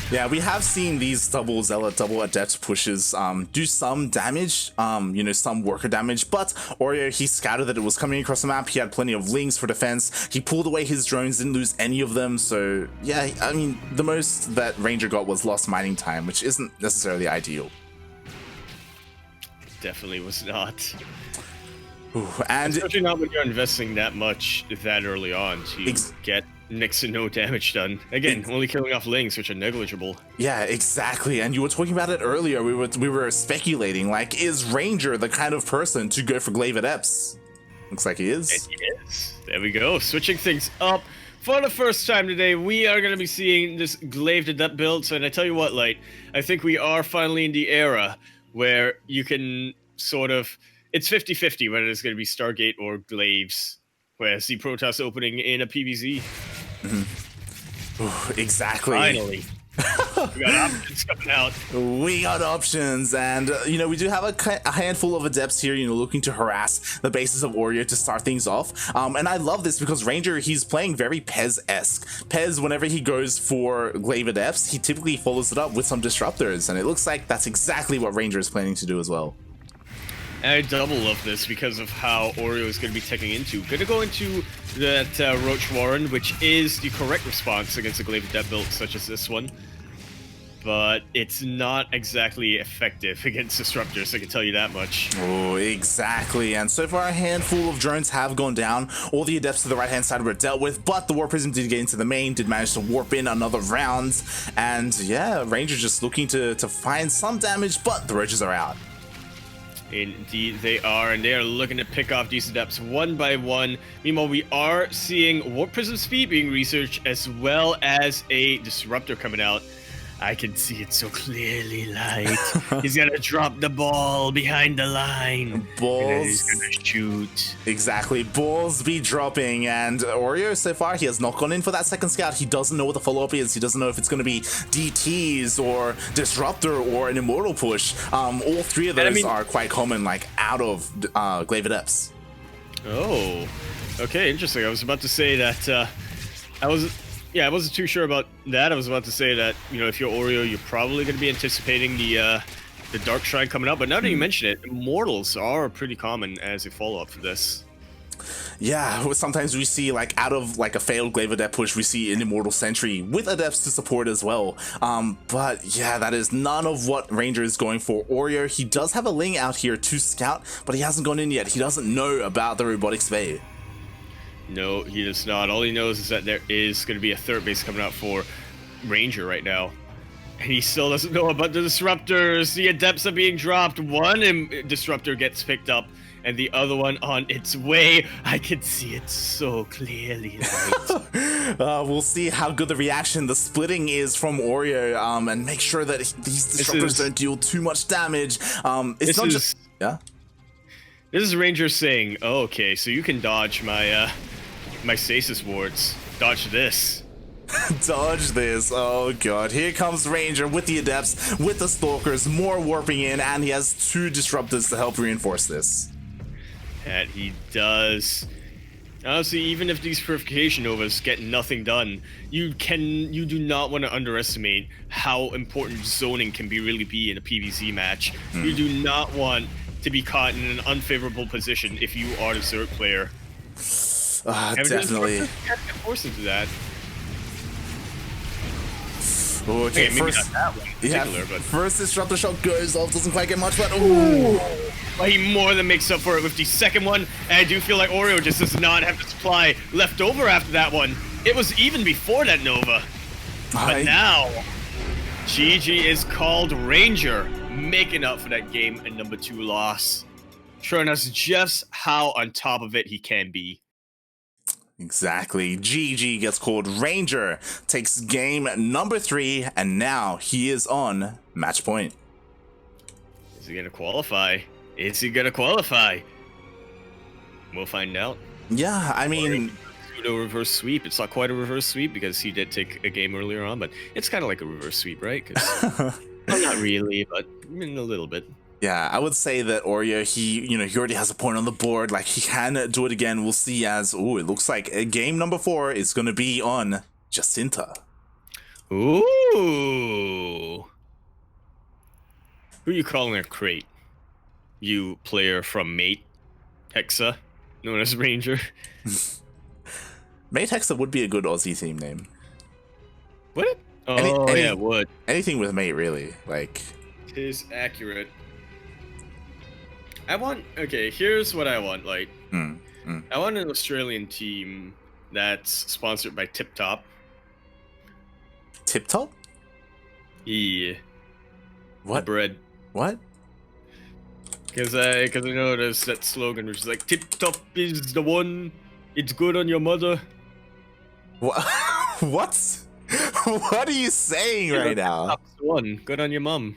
Yeah, we have seen these double zealot, double adept pushes do some damage, you know, some worker damage, but Oreo, he scouted that it was coming across the map. He had plenty of lings for defense. He pulled away his drones, didn't lose any of them. So yeah, I mean, the most that Ranger got was lost mining time, which isn't necessarily ideal.
Definitely was not.
Ooh, and
especially not when you're investing that much that early on to get next to no damage done. Again, only killing off lings, which are negligible.
Yeah, exactly. And you were talking about it earlier. We were speculating, like, is Ranger the kind of person to go for glaive adepts? Looks like he is.
And he is. There we go. Switching things up. For the first time today, we are going to be seeing this glaive adept build. So, and I tell you what, like, I think we are finally in the era where you can sort of, it's 50-50 whether it's going to be Stargate or Glaives, whereas the Protoss opening in a PvZ.
Ooh, exactly.
Finally. We got options coming out.
We got options, and you know, we do have a handful of adepts here, you know, looking to harass the bases of Oreo to start things off. And I love this because Ranger, he's playing very Pez-esque. Pez, whenever he goes for glaive adepts, he typically follows it up with some disruptors, and it looks like that's exactly what Ranger is planning to do as well.
And I double love this because of how Oreo is going to be taking into. Going to go into that Roach Warren, which is the correct response against a glaive adept build such as this one. But it's not exactly effective against disruptors, I can tell you that much.
Oh, exactly. And so far, a handful of drones have gone down. All the adepts to the right-hand side were dealt with, but the Warp Prism did get into the main, did manage to warp in another round. And yeah, Ranger just looking to find some damage, but the Roaches are out.
Indeed they are, and they are looking to pick off these adepts one by one. Meanwhile, we are seeing Warp Prism speed being researched, as well as a disruptor coming out. I can see it so clearly, Light. He's gonna drop the ball behind the line.
Balls.
And he's gonna shoot.
Exactly. Balls be dropping. And Oreo, so far, he has not gone in for that second scout. He doesn't know what the follow-up is. He doesn't know if it's going to be DTs or Disruptor or an Immortal push. All three of those are quite common, like, out of Glaive Adepts.
Oh, okay, interesting. I was about to say that I wasn't too sure about that. I was about to say that, you know, if you're Oreo, you're probably going to be anticipating the Dark Shrine coming up. But now that you mention it, Immortals are pretty common as a follow-up for this.
Yeah, sometimes we see, like, out of, like, a failed Glaive Adept push, we see an Immortal Sentry with Adepts to support as well. But, yeah, that is none of what Ranger is going for. Oreo, he does have a Ling out here to scout, but he hasn't gone in yet. He doesn't know about the Robotics Bay.
No, he does not. All he knows is that there is going to be a third base coming out for Ranger right now. And he still doesn't know about the Disruptors. The Adepts are being dropped. One Disruptor gets picked up, and the other one on its way. I can see it so clearly.
We'll see how good the reaction, the splitting is from Oreo, and make sure that these Disruptors don't deal too much damage. It's not just... Yeah?
This is Ranger saying, oh, okay, so you can dodge my... my stasis wards. Dodge this.
Dodge this. Oh god. Here comes Ranger with the Adepts, with the Stalkers, more warping in, and he has two Disruptors to help reinforce this.
And he does. Honestly, even if these Purification Novas get nothing done, you do not want to underestimate how important zoning can really be in a PvZ match. You do not want to be caught in an unfavorable position if you are the Zerg player.
Definitely.
Can't get forced into that.
Okay,
maybe
first,
not that one in particular, but
first Disruptor shot goes off, doesn't quite get much, but ooh!
Well, he more than makes up for it with the second one, and I do feel like Oreo just does not have the supply left over after that one. It was even before that Nova. But now, GG is called. Ranger, making up for that game and number 2 loss. Showing us just how on top of it he can be.
Exactly. GG gets called. Ranger takes game number 3, and now he is on match point.
Is he gonna qualify? Is he gonna qualify? We'll find out.
Yeah, I mean...
Pseudo reverse sweep. It's not quite a reverse sweep because he did take a game earlier on, but it's kind of like a reverse sweep, right? Well, not really, but a little bit.
Yeah, I would say that Oreo, he already has a point on the board. Like, he can do it again. We'll see as, it looks like game number 4 is going to be on Jacinta.
Ooh. Who are you calling a crate? You player from Mate Hexa, known as Ranger.
Mate Hexa would be a good Aussie theme name.
Would it? Oh, yeah, it would.
Anything with Mate, really. Like...
It is accurate. Okay, here's what I want, like, I want an Australian team that's sponsored by Tip Top.
Tip Top?
Yeah.
What?
Bread.
What?
Because I know there's that slogan which is like, Tip Top is the one, it's good on your mother.
What? What? What are you saying right now?
Tip Top's the one, good on your mum.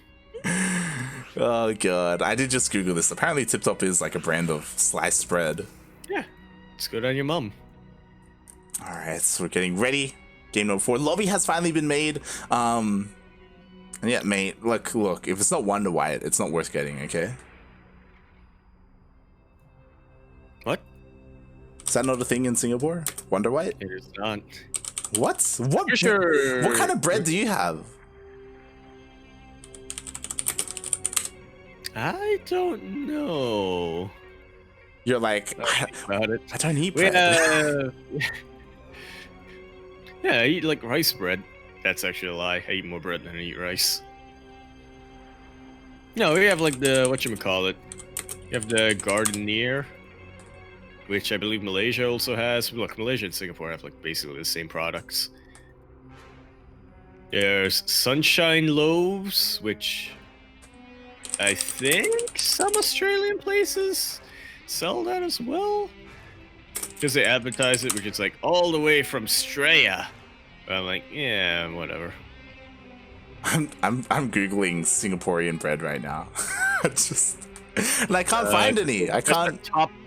Oh god, I did just Google this. Apparently Tip Top is like a brand of sliced bread.
Yeah, it's good on your mum.
Alright, so we're getting ready. Game number 4. Lobby has finally been made. Yeah, mate, look, if it's not Wonder White, it's not worth getting, okay?
What?
Is that not a thing in Singapore? Wonder White?
It is not.
What? What?
Sure.
What kind of bread do you have?
I don't know.
You're like,
About it.
I don't eat bread.
Yeah, I eat like rice bread. That's actually a lie. I eat more bread than I eat rice. No, we have like the whatchamacallit. You have the Gardener, which I believe Malaysia also has. Look, Malaysia and Singapore have like basically the same products. There's Sunshine Loaves, which I think some Australian places sell that as well. Because they advertise it, which is like all the way from Australia. But I'm like, yeah, whatever.
I'm googling Singaporean bread right now. And I can't find any. I can't.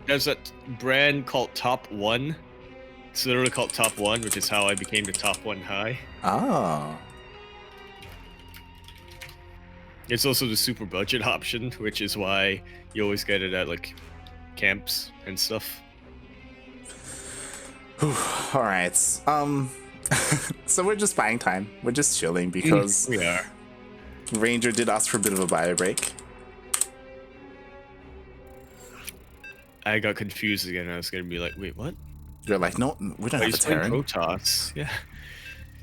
There's a brand called Top One. It's literally called Top One, which is how I became the Top One High.
Oh.
It's also the super budget option, which is why you always get it at like camps and stuff.
All right. So we're just buying time. We're just chilling because
we are.
Ranger did ask for a bit of a bio break.
I got confused again. I was gonna be like, wait, what?
You're like, no, we don't have a Terran.
Protoss. Yeah.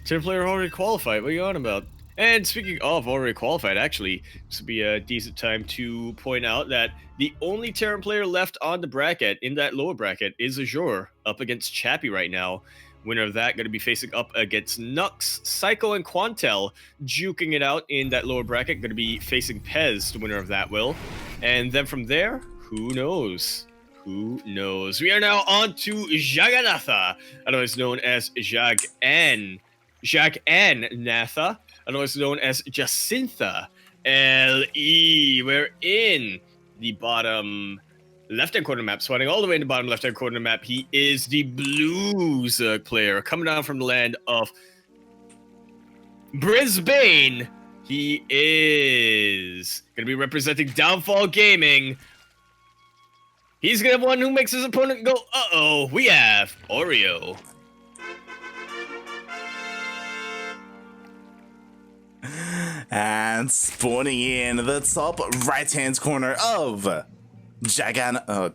Terran player already qualified. What are you on about? And speaking of already qualified, actually, this would be a decent time to point out that the only Terran player left on the bracket, in that lower bracket, is Azure, up against Chappie right now. Winner of that going to be facing up against Nux, Psycho, and Quantel, juking it out in that lower bracket. Going to be facing Pez, the winner of that will. And then from there, who knows? Who knows? We are now on to Jagannatha, otherwise known as Jag and Natha, otherwise known as Jacintha LE. We're in the bottom left-hand corner map, spawning all the way in the bottom left-hand corner map. He is the Blues player, coming down from the land of Brisbane. He is going to be representing Downfall Gaming. He's going to have one who makes his opponent go, uh-oh. We have Oreo.
And spawning in the top right-hand corner of Jagannatha?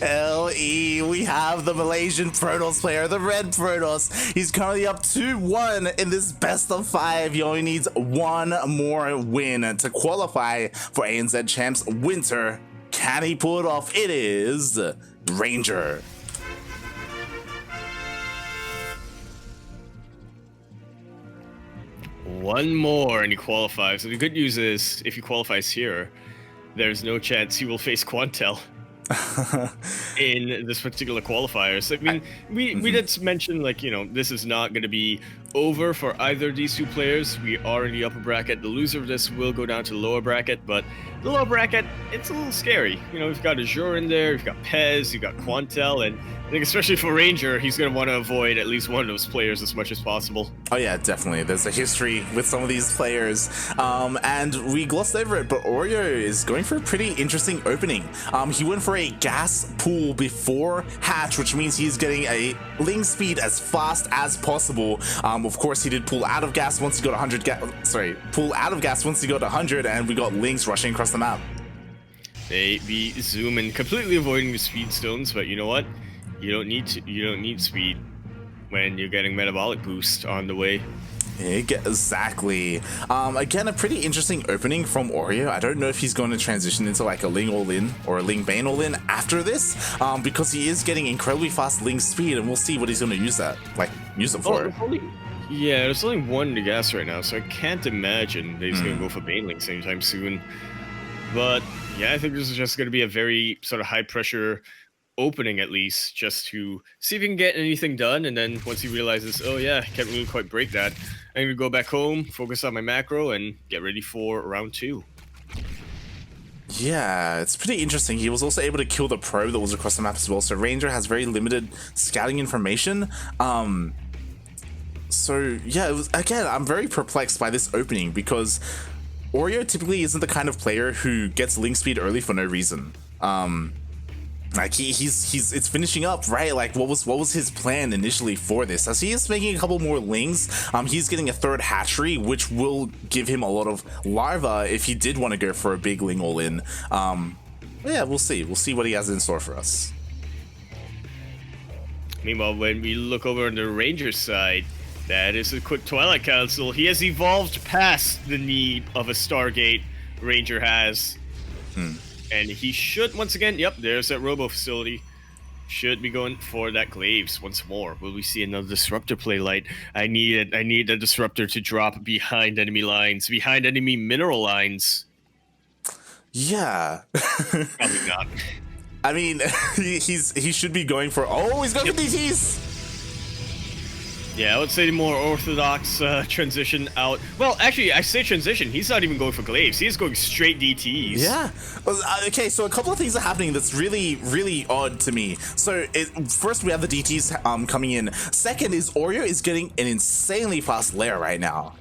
LE, we have the Malaysian Protoss player, the Red Protoss. He's currently up 2-1 in this best of 5. He only needs one more win to qualify for ANZ Champs Winter. Can he pull it off? It is Ranger.
One more and he qualifies. So the good news is, if he qualifies here, there's no chance he will face Quantel in this particular qualifier. So, I mean, we did mention, like, you know, this is not going to be over for either of these two players. We are in the upper bracket. The loser of this will go down to the lower bracket, but the lower bracket, it's a little scary. You know, we've got Azure in there, we've got Pez, you've got Quantel, and I think especially for Ranger, he's going to want to avoid at least one of those players as much as possible.
Oh yeah, definitely. There's a history with some of these players, and we glossed over it, but Oreo is going for a pretty interesting opening. He went for a gas pool before hatch, which means he's getting a ling speed as fast as possible. Of course, he did pull out of gas once he got 100 pull out of gas once he got 100, and we got lings rushing across the map.
They be zooming, completely avoiding the speed stones, but you know what? You don't need speed when you're getting metabolic boost on the way.
Exactly. Again, a pretty interesting opening from Oreo. I don't know if he's going to transition into like a Ling all-in or a Ling Bane all-in after this, because he is getting incredibly fast Ling speed, and we'll see what he's going to use it for.
Yeah, there's only one in the gas right now, so I can't imagine that he's going to go for Baneling anytime soon. But yeah, I think this is just going to be a very sort of high-pressure opening at least, just to see if he can get anything done. And then once he realizes, oh yeah, I can't really quite break that, I'm gonna go back home, focus on my macro, and get ready for round 2.
Yeah, it's pretty interesting. He was also able to kill the probe that was across the map as well. So Ranger has very limited scouting information. So yeah, again, I'm very perplexed by this opening because Oreo typically isn't the kind of player who gets link speed early for no reason. Like it's finishing up, right? Like what was his plan initially for this? As he is making a couple more lings, he's getting a 3rd hatchery, which will give him a lot of larva if he did want to go for a big ling all in. Yeah, we'll see what he has in store for us.
Meanwhile, when we look over on the Ranger side, that is a quick Twilight Council. He has evolved past the need of a Stargate. Ranger has. And he should, once again, yep, there's that Robo facility. Should be going for that Glaives once more. Will we see another Disruptor play light? I need a Disruptor to drop behind enemy lines, behind enemy mineral lines.
Yeah.
Probably not.
I mean, he should be going for, he's going for DTs!
Yeah, I would say the more orthodox transition out. Well, actually, I say transition. He's not even going for Glaives. He's going straight DTs.
Yeah. Okay, so a couple of things are happening that's really, really odd to me. So, first we have the DTs coming in. Second is Oreo is getting an insanely fast lair right now.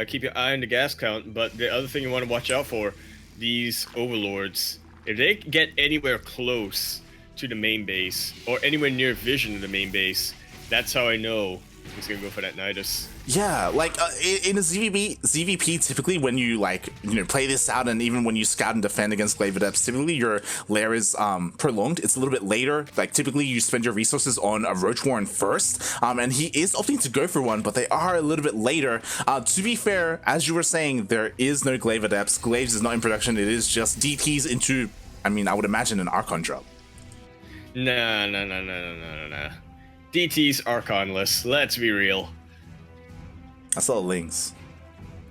Keep your eye on the gas count, but the other thing you want to watch out for, these Overlords. If they get anywhere close to the main base, or anywhere near vision of the main base, that's how I know he's gonna go for that Nidus.
Yeah, like in a ZvP, typically when you play this out, and even when you scout and defend against Glaive Adepts, typically your lair is prolonged. It's a little bit later. Like typically you spend your resources on a Roach Warren first, and he is opting to go for one, but they are a little bit later. To be fair, as you were saying, there is no Glaive Adepts. Glaives is not in production. It is just DTs into, I mean, I would imagine an Archon drop.
No. DT's Archonless, let's be real.
That's a lot of lings.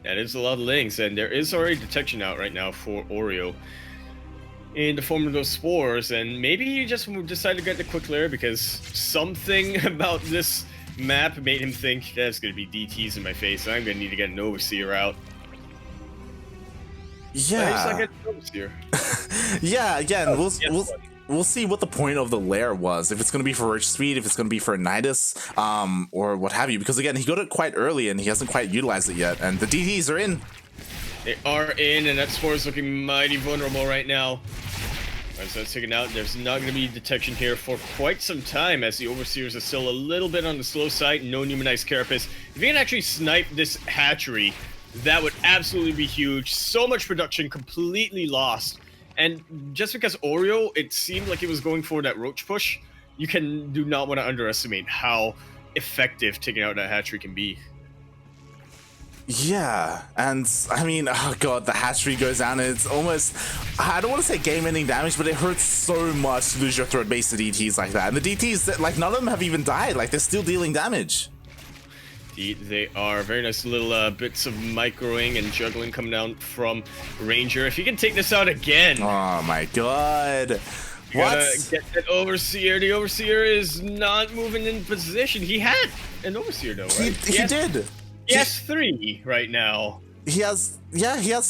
That is a lot of lings, and there is already detection out right now for Oreo in the form of those spores, and maybe you just decided to get the quick lair because something about this map made him think that's going to be DTs in my face, so I'm going to need to get an Overseer out.
Yeah. Yeah, again, we'll see what the point of the lair was. If it's going to be for Roach Speed, if it's going to be for a Nidus, or what have you. Because again, he got it quite early and he hasn't quite utilized it yet. And the DTs are in.
They are in, and that spore is looking mighty vulnerable right now. As that's taken out, there's not going to be detection here for quite some time, as the Overseers are still a little bit on the slow side. No Numanized Carapace. If you can actually snipe this hatchery, that would absolutely be huge. So much production completely lost. And just because Oreo, it seemed like it was going for that Roach push, you do not want to underestimate how effective taking out that hatchery can be.
Yeah, and I mean, oh god, the hatchery goes down and it's almost, I don't want to say game-ending damage, but it hurts so much to lose your threat base to DTs like that. And the DTs, like, none of them have even died, like, they're still dealing damage.
They are very nice little bits of microing and juggling coming down from Ranger. If he can take this out again.
Oh my god.
What? Get that Overseer. The Overseer is not moving in position. He had an Overseer though, right?
He did.
He has 3 right now.
He has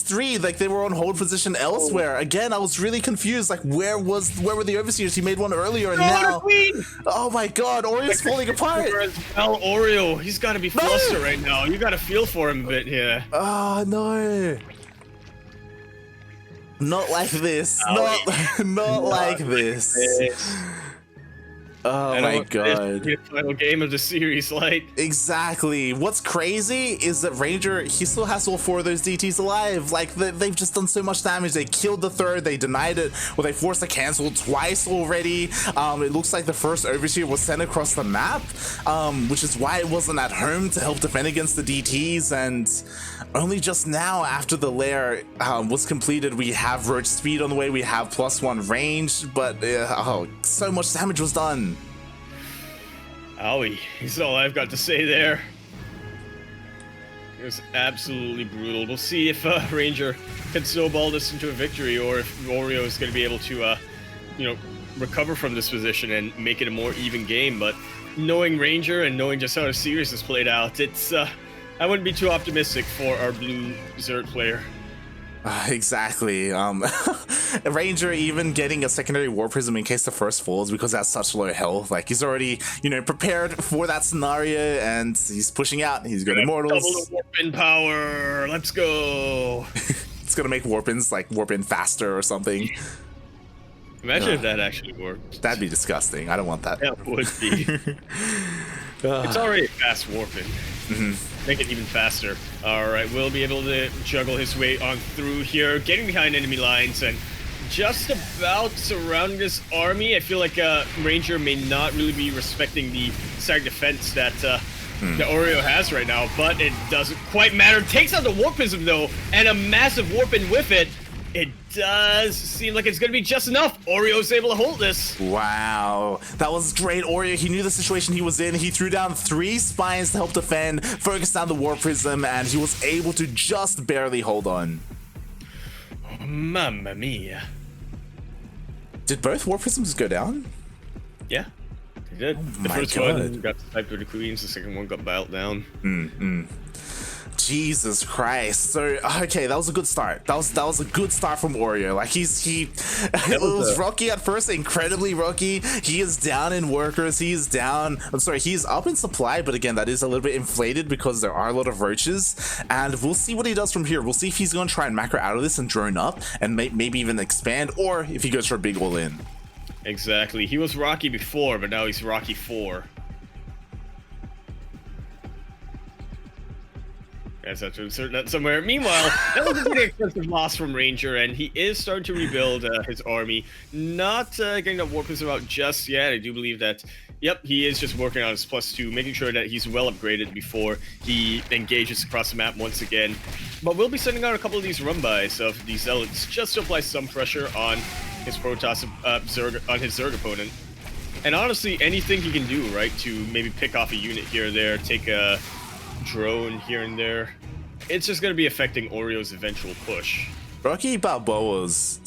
3. Like they were on hold position elsewhere. Again, I was really confused. Like where were the Overseers? He made one earlier and now. Oh my god, Oreo's falling apart.
Well, Oreo, he's got to be flustered right now. You got to feel for him a bit here.
Oh no. Not like this. Not like this. Oh my god.
The final game of the series, like.
Exactly. What's crazy is that Ranger, he still has all 4 of those DTs alive. Like, they've just done so much damage. They killed the 3rd, they denied it, well, they forced a cancel twice already. It looks like the first Overseer was sent across the map, which is why it wasn't at home to help defend against the DTs, and only just now, after the lair was completed, we have Roach Speed on the way, we have +1 range, but, so much damage was done.
Owie, is all I've got to say there. It was absolutely brutal. We'll see if Ranger can snowball this into a victory, or if Oreo is going to be able to, recover from this position and make it a more even game. But knowing Ranger and knowing just how the series has played out, it's I wouldn't be too optimistic for our blue Zerg player.
Exactly. Ranger even getting a secondary War Prism in case the first falls because that's such low health. Like, he's already, you know, prepared for that scenario, and he's pushing out. He's got Immortals.
Double the Warpin power. Let's go.
It's gonna make Warpins like warp in faster or something.
Imagine if that actually worked.
That'd be disgusting. I don't want that.
That would be. It's already a fast Warpin. Make it even faster. Alright, we'll be able to juggle his way on through here, getting behind enemy lines and just about surrounding this army. I feel like Ranger may not really be respecting the side defense that the Oreo has right now, but it doesn't quite matter. Takes out the Warpism though, and a massive Warpin with it. It does seem like it's going to be just enough. Oreo's able to hold this.
Wow. That was great. Oreo, he knew the situation he was in. He threw down 3 spines to help defend, focused down the War Prism, and he was able to just barely hold on.
Oh, mamma mia.
Did both War Prisms go down?
Yeah, they did. The first one got sniped with the Queens, the second one got bowed down.
Jesus Christ. So okay, that was a good start. That was a good start from Oreo. Like it was rocky at first, incredibly rocky. He is down in workers, he is up in supply, but again, that is a little bit inflated because there are a lot of roaches, and we'll see what he does from here. We'll see if he's going to try and macro out of this and drone up and maybe even expand, or if he goes for a big all-in.
Exactly. He was rocky before, but now he's rocky 4. I have to insert that somewhere. Meanwhile, that was a pretty expensive loss from Ranger, and he is starting to rebuild his army. Not getting that War Prism out just yet. I do believe that, yep, he is just working on his +2, making sure that he's well upgraded before he engages across the map once again. But we'll be sending out a couple of these run-bys of these Zealots just to apply some pressure on his Protoss, on his Zerg opponent. And honestly, anything he can do, right, to maybe pick off a unit here or there, take a drone here and there, it's just going to be affecting Oreo's eventual push.
Rocky 4 was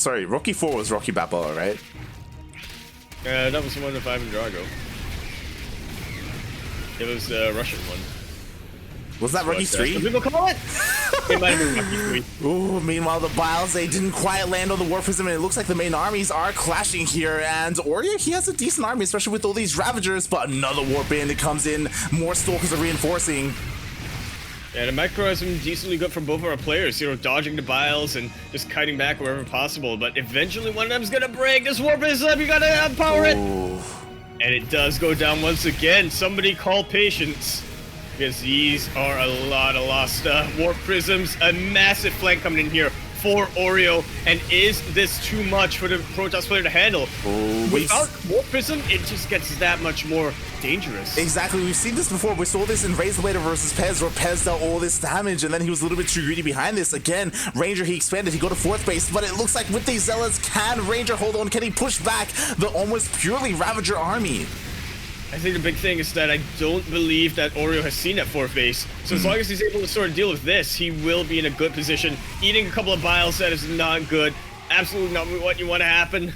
Rocky Balboa, right?
That was the one with Ivan Drago. It was the Russian one.
Was that Rocky 3?
What people call it? It might have been Rocky 3.
Ooh, meanwhile, the Biles, they didn't quite land on the War Prism, and it looks like the main armies are clashing here, and Oreo, he has a decent army, especially with all these Ravagers, but another Warp in, it comes in, more Stalkers are reinforcing.
Yeah, the micro has been decently good for both of our players, you know, dodging the Biles and just kiting back wherever possible, but eventually one of them's gonna break. This Warp is up, you gotta outpower it! And it does go down once again. Somebody call patience, because these are a lot of lost Warp Prisms. A massive flank coming in here for Oreo, and is this too much for the Protoss player to handle? Without Warp Prism, it just gets that much more dangerous.
Exactly, we've seen this before. We saw this in Raise the Waiter versus Pez, where Pez dealt all this damage, and then he was a little bit too greedy behind this. Again, Ranger, he expanded, he got a 4th base, but it looks like with these Zealots, can Ranger hold on? Can he push back the almost purely Ravager army?
I think the big thing is that I don't believe that Oreo has seen that 4th base. So as long as he's able to sort of deal with this, he will be in a good position. Eating a couple of Biles, that is not good. Absolutely not what you want to happen.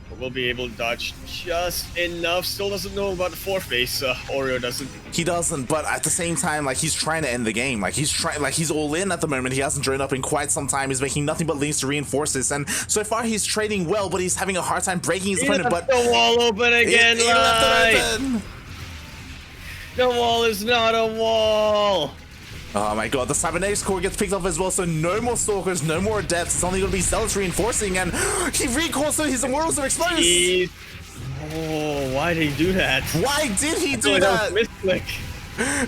But we'll be able to dodge just enough. Still doesn't know about the 4th base. Oreo doesn't.
He doesn't, but at the same time, like, he's trying to end the game. Like, he's all in at the moment. He hasn't drawn up in quite some time. He's making nothing but links to reinforce this, and so far he's trading well, but he's having a hard time breaking his opponent. But
the wall open again.
He left it open.
The wall is not a wall.
Oh my god, the Cybernetics core gets picked up as well, so no more Stalkers, no more Adepts. It's only going to be Zealots reinforcing, and he recalls, so his Immortals are exposed.
Oh, why did he do that?
Why did he do that?
Misclick.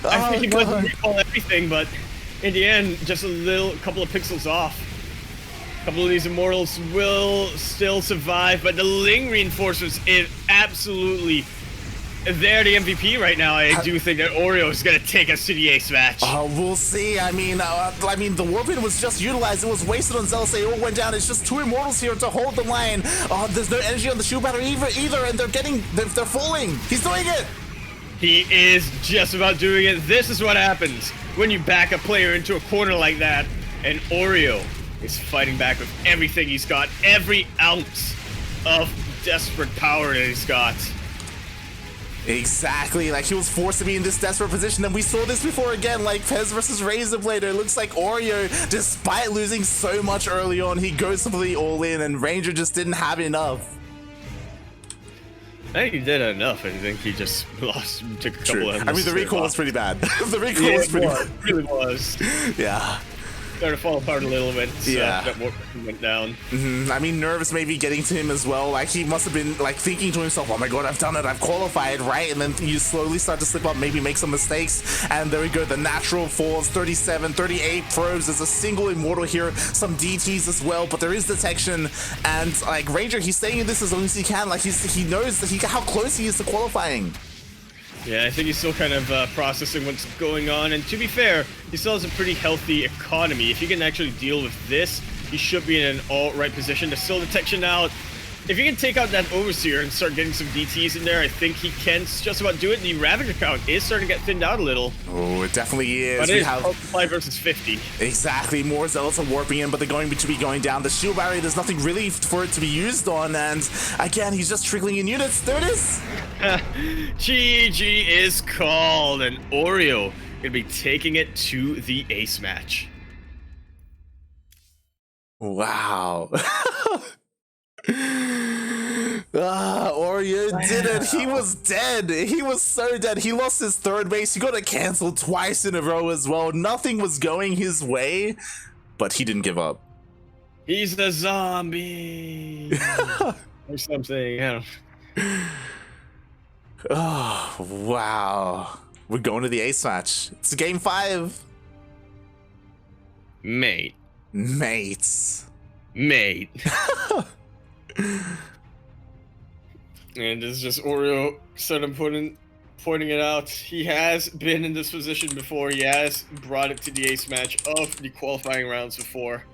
I think he wanted to recall everything, but in the end, just a couple of pixels off. A couple of these Immortals will still survive, but the Ling reinforcements is absolutely... They're the MVP right now. I do think that Oreo is going to take us to the ace match.
We'll see. I mean, the Warpin was just utilized. It was wasted on Zealous. They all went down. It's just 2 Immortals here to hold the line. There's no energy on the shield battery either, and they're falling. He's doing it.
He is just about doing it. This is what happens when you back a player into a corner like that, and Oreo is fighting back with everything he's got, every ounce of desperate power that he's got.
Exactly, like he was forced to be in this desperate position, and we saw this before again, like Pez versus Razorblade. It looks like Oreo, despite losing so much early on, he goes completely all in, and Ranger just didn't have enough.
I think he did enough. I think he just lost, took a couple of.
I mean, the recall was pretty bad. The recall was pretty bad.
It really was.
Yeah.
Started to fall apart a little bit. So
Yeah.
that went down.
I mean, nerves maybe getting to him as well. Like, he must have been, like, thinking to himself, oh my god, I've done it, I've qualified, right? And then you slowly start to slip up, maybe make some mistakes. And there we go, the natural falls, 37, 38 probes. There's a single immortal here, some DTs as well, but there is detection. And, like, Ranger, he's staying in this as long as he can. Like, he knows that how close he is to qualifying.
Yeah, I think he's still kind of processing what's going on, and to be fair, he still has a pretty healthy economy. If he can actually deal with this, he should be in an all-right position. There's still detection out. If he can take out that Overseer and start getting some DTs in there, I think he can just about do it. The Ravager count is starting to get thinned out a little.
Oh, it definitely is.
But it is 5 versus 50.
Exactly, more Zealots are warping in, but they're going to be going down. The shield barrier, there's nothing really for it to be used on, and again, he's just trickling in units. There it is!
GG is called, and Oreo gonna be taking it to the ace match.
Wow. Oreo did it. He was dead. He was so dead. He lost his third base. He got it canceled twice in a row as well. Nothing was going his way, but he didn't give up.
He's the zombie. Or something. I don't.
Oh, wow. We're going to the ace match. It's game 5.
Mates. And it's just Oreo sort of pointing it out. He has been in this position before. He has brought it to the ace match of the qualifying rounds before.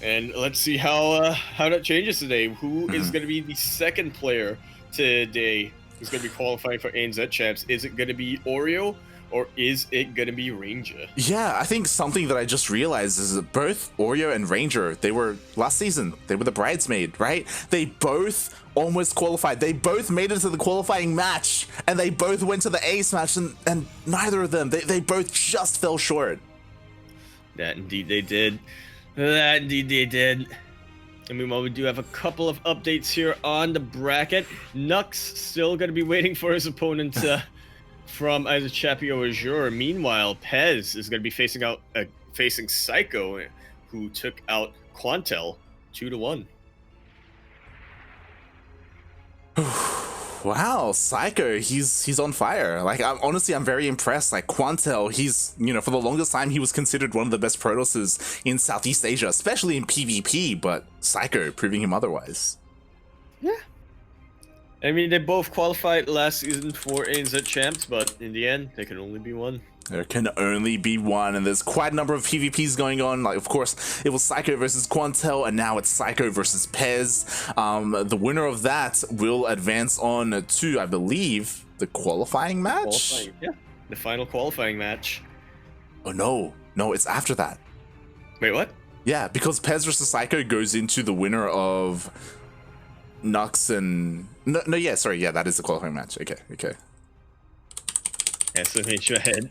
And let's see how that changes today. Who is going to be the second player today who's going to be qualifying for ANZ champs? Is it going to be Oreo? Or is it gonna be Ranger?
Yeah, I think something that I just realized is that both Oreo and Ranger, they were last season, they were the bridesmaid, right? They both almost qualified. They both made it to the qualifying match, and they both went to the ace match, and neither of them, they both just fell short.
That indeed they did. That indeed they did. And meanwhile, we do have a couple of updates here on the bracket. Nux still gonna be waiting for his opponent from either Chappie or Azure. Meanwhile, Pez is going to be facing Psycho, who took out Quantel 2-1.
Wow, Psycho, he's on fire. Like, I'm very impressed. Like, Quantel, he's, for the longest time, he was considered one of the best Protosses in Southeast Asia, especially in PvP, but Psycho proving him otherwise.
Yeah. I mean, they both qualified last season for ANZ champs, but in the end, there can only be one.
There can only be one, and there's quite a number of PvPs going on. Like, of course, it was Psycho versus Quantel, and now it's Psycho versus Pez. The winner of that will advance on to, I believe, the qualifying match?
Yeah, the final qualifying match.
Oh, no, it's after that.
Wait, what?
Yeah, because Pez versus Psycho goes into the winner of Nux and... Yeah, that is the qualifying match. Okay.
Yeah, so make sure ahead.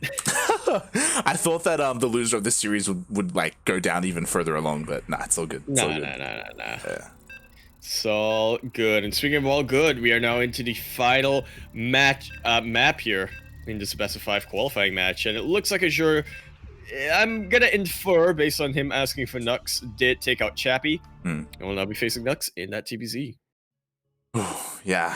I thought that the loser of this series would like go down even further along, but nah, it's all good.
No.
Yeah.
It's all good. And speaking of all good, we are now into the final map here in this best of 5 qualifying match, and it looks like Azure, I'm gonna infer based on him asking for Nux, did take out Chappie, and will now be facing Nux in that TBZ.
Yeah.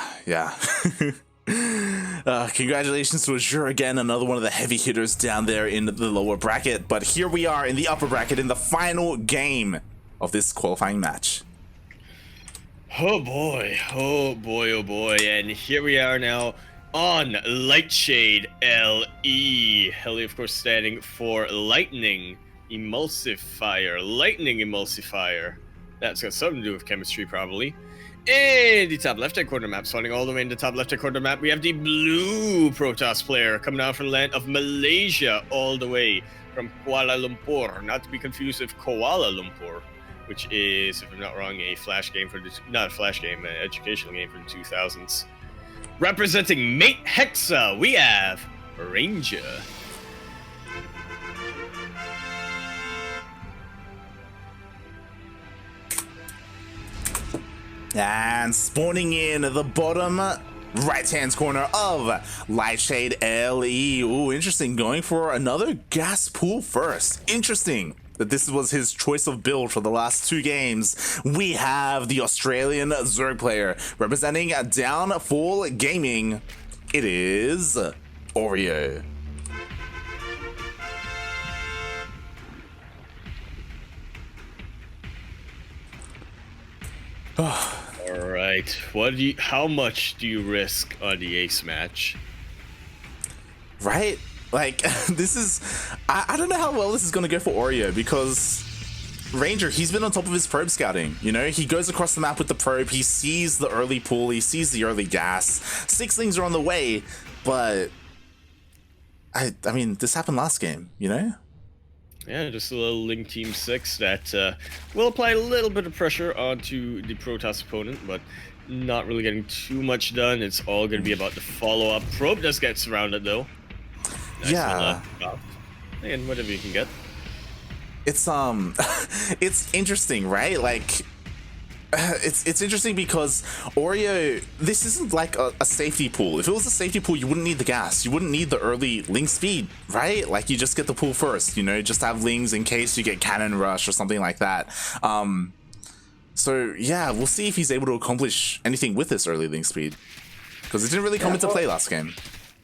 Congratulations to Azure again, another one of the heavy hitters down there in the lower bracket. But here we are in the upper bracket in the final game of this qualifying match.
Oh boy. And here we are now on Lightshade LE. LE, of course, standing for Lightning Emulsifier. That's got something to do with chemistry, probably. In the top left-hand corner map, spawning all the way in the top left-hand corner map, we have the blue Protoss player coming out from the land of Malaysia, all the way from Kuala Lumpur, not to be confused with Kuala Lumpur. which is, if I'm not wrong, a flash game for not a flash game, an educational game from the 2000s. Representing Mate Hexa, we have Ranger.
And spawning in the bottom right-hand corner of Lightshade LE. Ooh, interesting. Going for another gas pool first. Interesting that this was his choice of build for the last 2 games. We have the Australian Zerg player representing Downfall Gaming. It is Oreo.
All right, how much do you risk on the ace match?
Right? Like, this is, I don't know how well this is going to go for Oreo, because Ranger, he's been on top of his probe scouting, you know? He goes across the map with the probe, he sees the early pool, he sees the early gas. Sixlings are on the way, but I mean, this happened last game, you know?
Yeah, just a little Link Team 6 that will apply a little bit of pressure onto the Protoss opponent, but not really getting too much done. It's all going to be about the follow-up. Probe does get surrounded, though. Nice.
Yeah.
And whatever you can get.
It's it's interesting, right? Like, it's interesting because Oreo, this isn't like a safety pool. If it was a safety pool, you wouldn't need the gas. You wouldn't need the early Ling speed, right? Like, you just get the pool first, you know, just have Lings in case you get cannon rush or something like that. So yeah, we'll see if he's able to accomplish anything with this early Ling speed, because it didn't really come into play last game.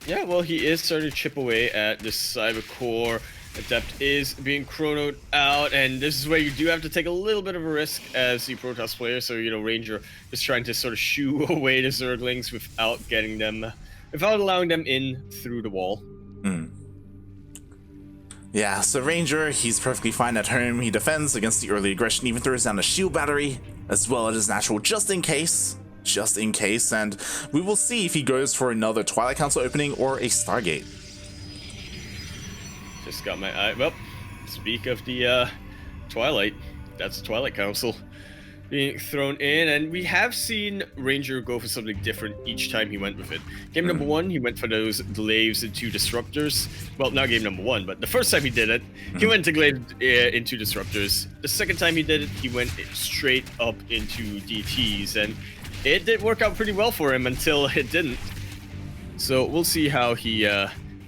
Yeah, well, he is starting to chip away at the Cyber Core. Adept is being chronoed out, and this is where you do have to take a little bit of a risk as the Protoss player. So, you know, Ranger is trying to sort of shoo away the Zerglings without getting them, without allowing them in through the wall.
Yeah, so Ranger, he's perfectly fine at home. He defends against the early aggression, even throws down a shield battery, as well as his natural just in case, and we will see if he goes for another Twilight Council opening or a Stargate.
Just got my eye. Well, speak of the Twilight, that's the Twilight Council being thrown in, and we have seen Ranger go for something different each time he went with it. Game number 1, he went for those glaives into disruptors. Well, not game number 1, but the first time he did it, he went to glaive into disruptors. The second time he did it, he went straight up into DTs, and it did work out pretty well for him until it didn't. So we'll see how he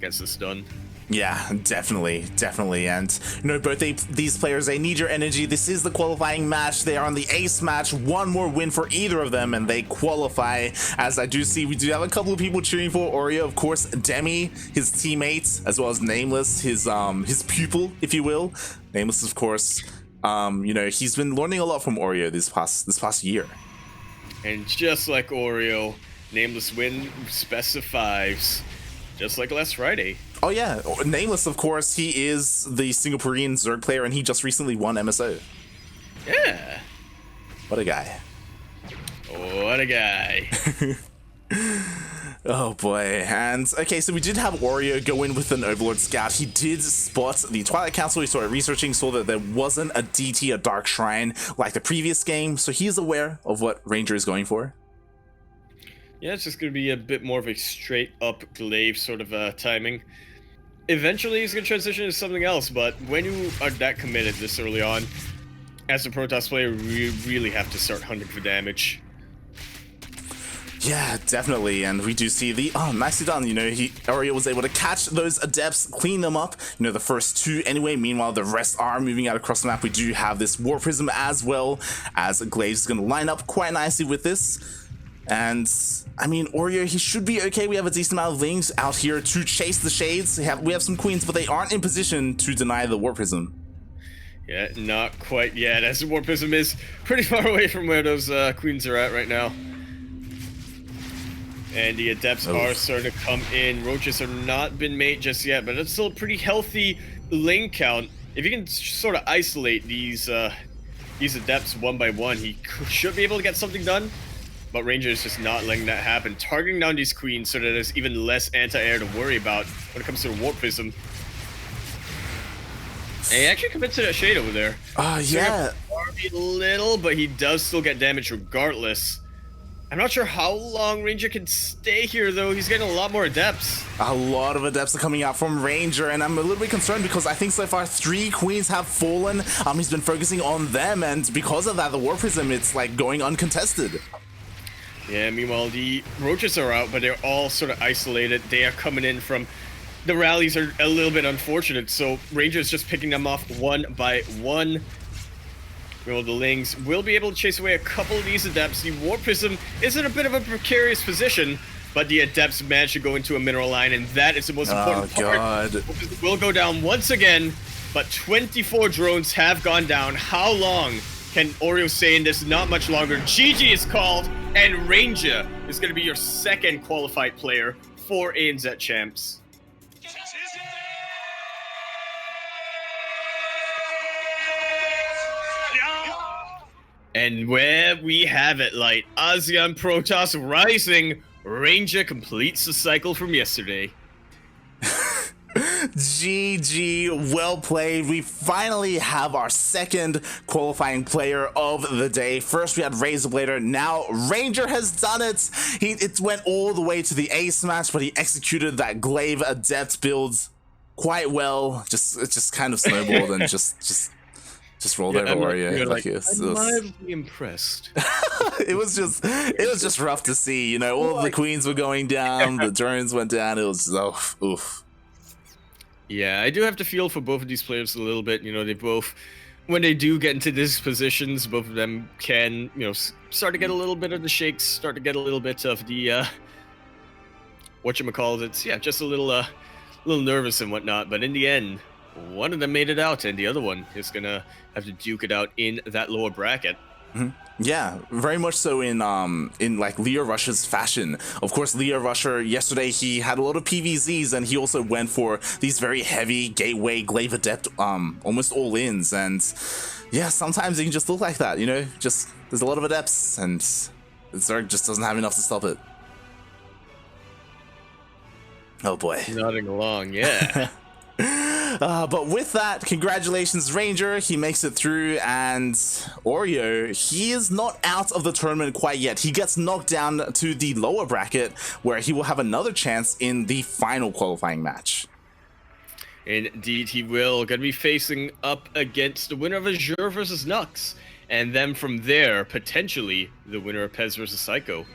gets this done.
Yeah, definitely. And, you know, both these players, they need your energy. This is the qualifying match. They are on the ace match. One more win for either of them, and they qualify. As I do see, we do have a couple of people cheering for Oreo. Of course, Demi, his teammates, as well as Nameless, his pupil, if you will. Nameless, of course. You know, he's been learning a lot from Oreo this past year.
And just like Oreo, Nameless win specifies, just like last Friday.
Oh yeah, Nameless, of course, he is the Singaporean Zerg player, and he just recently won MSO.
Yeah.
What a guy.
What a guy.
Oh boy. And okay, so we did have Oreo go in with an Overlord Scout. He did spot the Twilight Council. He started researching, saw that there wasn't a DT, a Dark Shrine, like the previous game, so he's aware of what Ranger is going for.
Yeah, it's just going to be a bit more of a straight-up glaive sort of timing. Eventually, he's going to transition to something else, but when you are that committed this early on, as a Protoss player, you really have to start hunting for damage.
Yeah, definitely, and we do see the, nicely done, you know, Oreo was able to catch those Adepts, clean them up, you know, the first 2 anyway. Meanwhile, the rest are moving out across the map. We do have this War Prism as well, as Glaives is going to line up quite nicely with this. And, I mean, Oreo, he should be okay. We have a decent amount of Lings out here to chase the Shades. We have some Queens, but they aren't in position to deny the War Prism.
Yeah, not quite yet, as the War Prism is pretty far away from where those Queens are at right now. And the Adepts are starting to come in. Roaches have not been made just yet, but it's still a pretty healthy Ling count. If you can sort of isolate these Adepts one by one, he should be able to get something done. But Ranger is just not letting that happen, targeting down these Queens so that there's even less anti-air to worry about when it comes to the Warp Prism. And he actually commits to that Shade over there.
Yeah.
a little, but he does still get damage regardless. I'm not sure how long Ranger can stay here, though. He's getting a lot more adepts.
A lot of adepts are coming out from Ranger, and I'm a little bit concerned because I think so far 3 queens have fallen. He's been focusing on them, and because of that, the War Prism, it's like going uncontested.
Yeah, meanwhile, the Roaches are out, but they're all sort of isolated. They are coming in from... The rallies are a little bit unfortunate, so Ranger's just picking them off one by one. Well, the Lings will be able to chase away a couple of these Adepts. The War Prism is in a bit of a precarious position, but the Adepts manage to go into a mineral line, and that is the most important part. God. Will go down once again, but 24 drones have gone down. How long can Oreo stay in this? Not much longer. GG is called, and Ranger is going to be your second qualified player for ANZ Champs. And where we have it, Light, ASEAN Protoss rising, Ranger completes the cycle from yesterday.
GG, well played. We finally have our second qualifying player of the day. First we had Razorblader, now Ranger has done it. It went all the way to the ace match, but he executed that Glaive Adept build quite well. It just kind of snowballed and just rolled over Oreo.
Like, I'm mildly impressed.
it was just rough to see, you know. All of the queens were going down, the drones went down. It was oof.
Yeah, I do have to feel for both of these players a little bit. You know, they both, when they do get into these positions, both of them can, you know, start to get a little bit of the shakes, start to get a little bit of the whatchamacallit, yeah, just a little nervous and whatnot. But in the end, one of them made it out, and the other one is gonna have to duke it out in that lower bracket.
Mm-hmm. Yeah, very much so in like Leo Rush's fashion. Of course, Leo Rusher yesterday, he had a lot of PVZs, and he also went for these very heavy gateway Glaive Adept almost all ins. And yeah, sometimes it can just look like that, you know. Just there's a lot of adepts, and Zerg just doesn't have enough to stop it. Oh boy,
nodding along, yeah.
But with that, congratulations, Ranger. He makes it through, and Oreo, he is not out of the tournament quite yet. He gets knocked down to the lower bracket, where he will have another chance in the final qualifying match.
Indeed, he will. Gonna be facing up against the winner of Azure versus Nux, and then from there, potentially, the winner of Pez versus Psycho.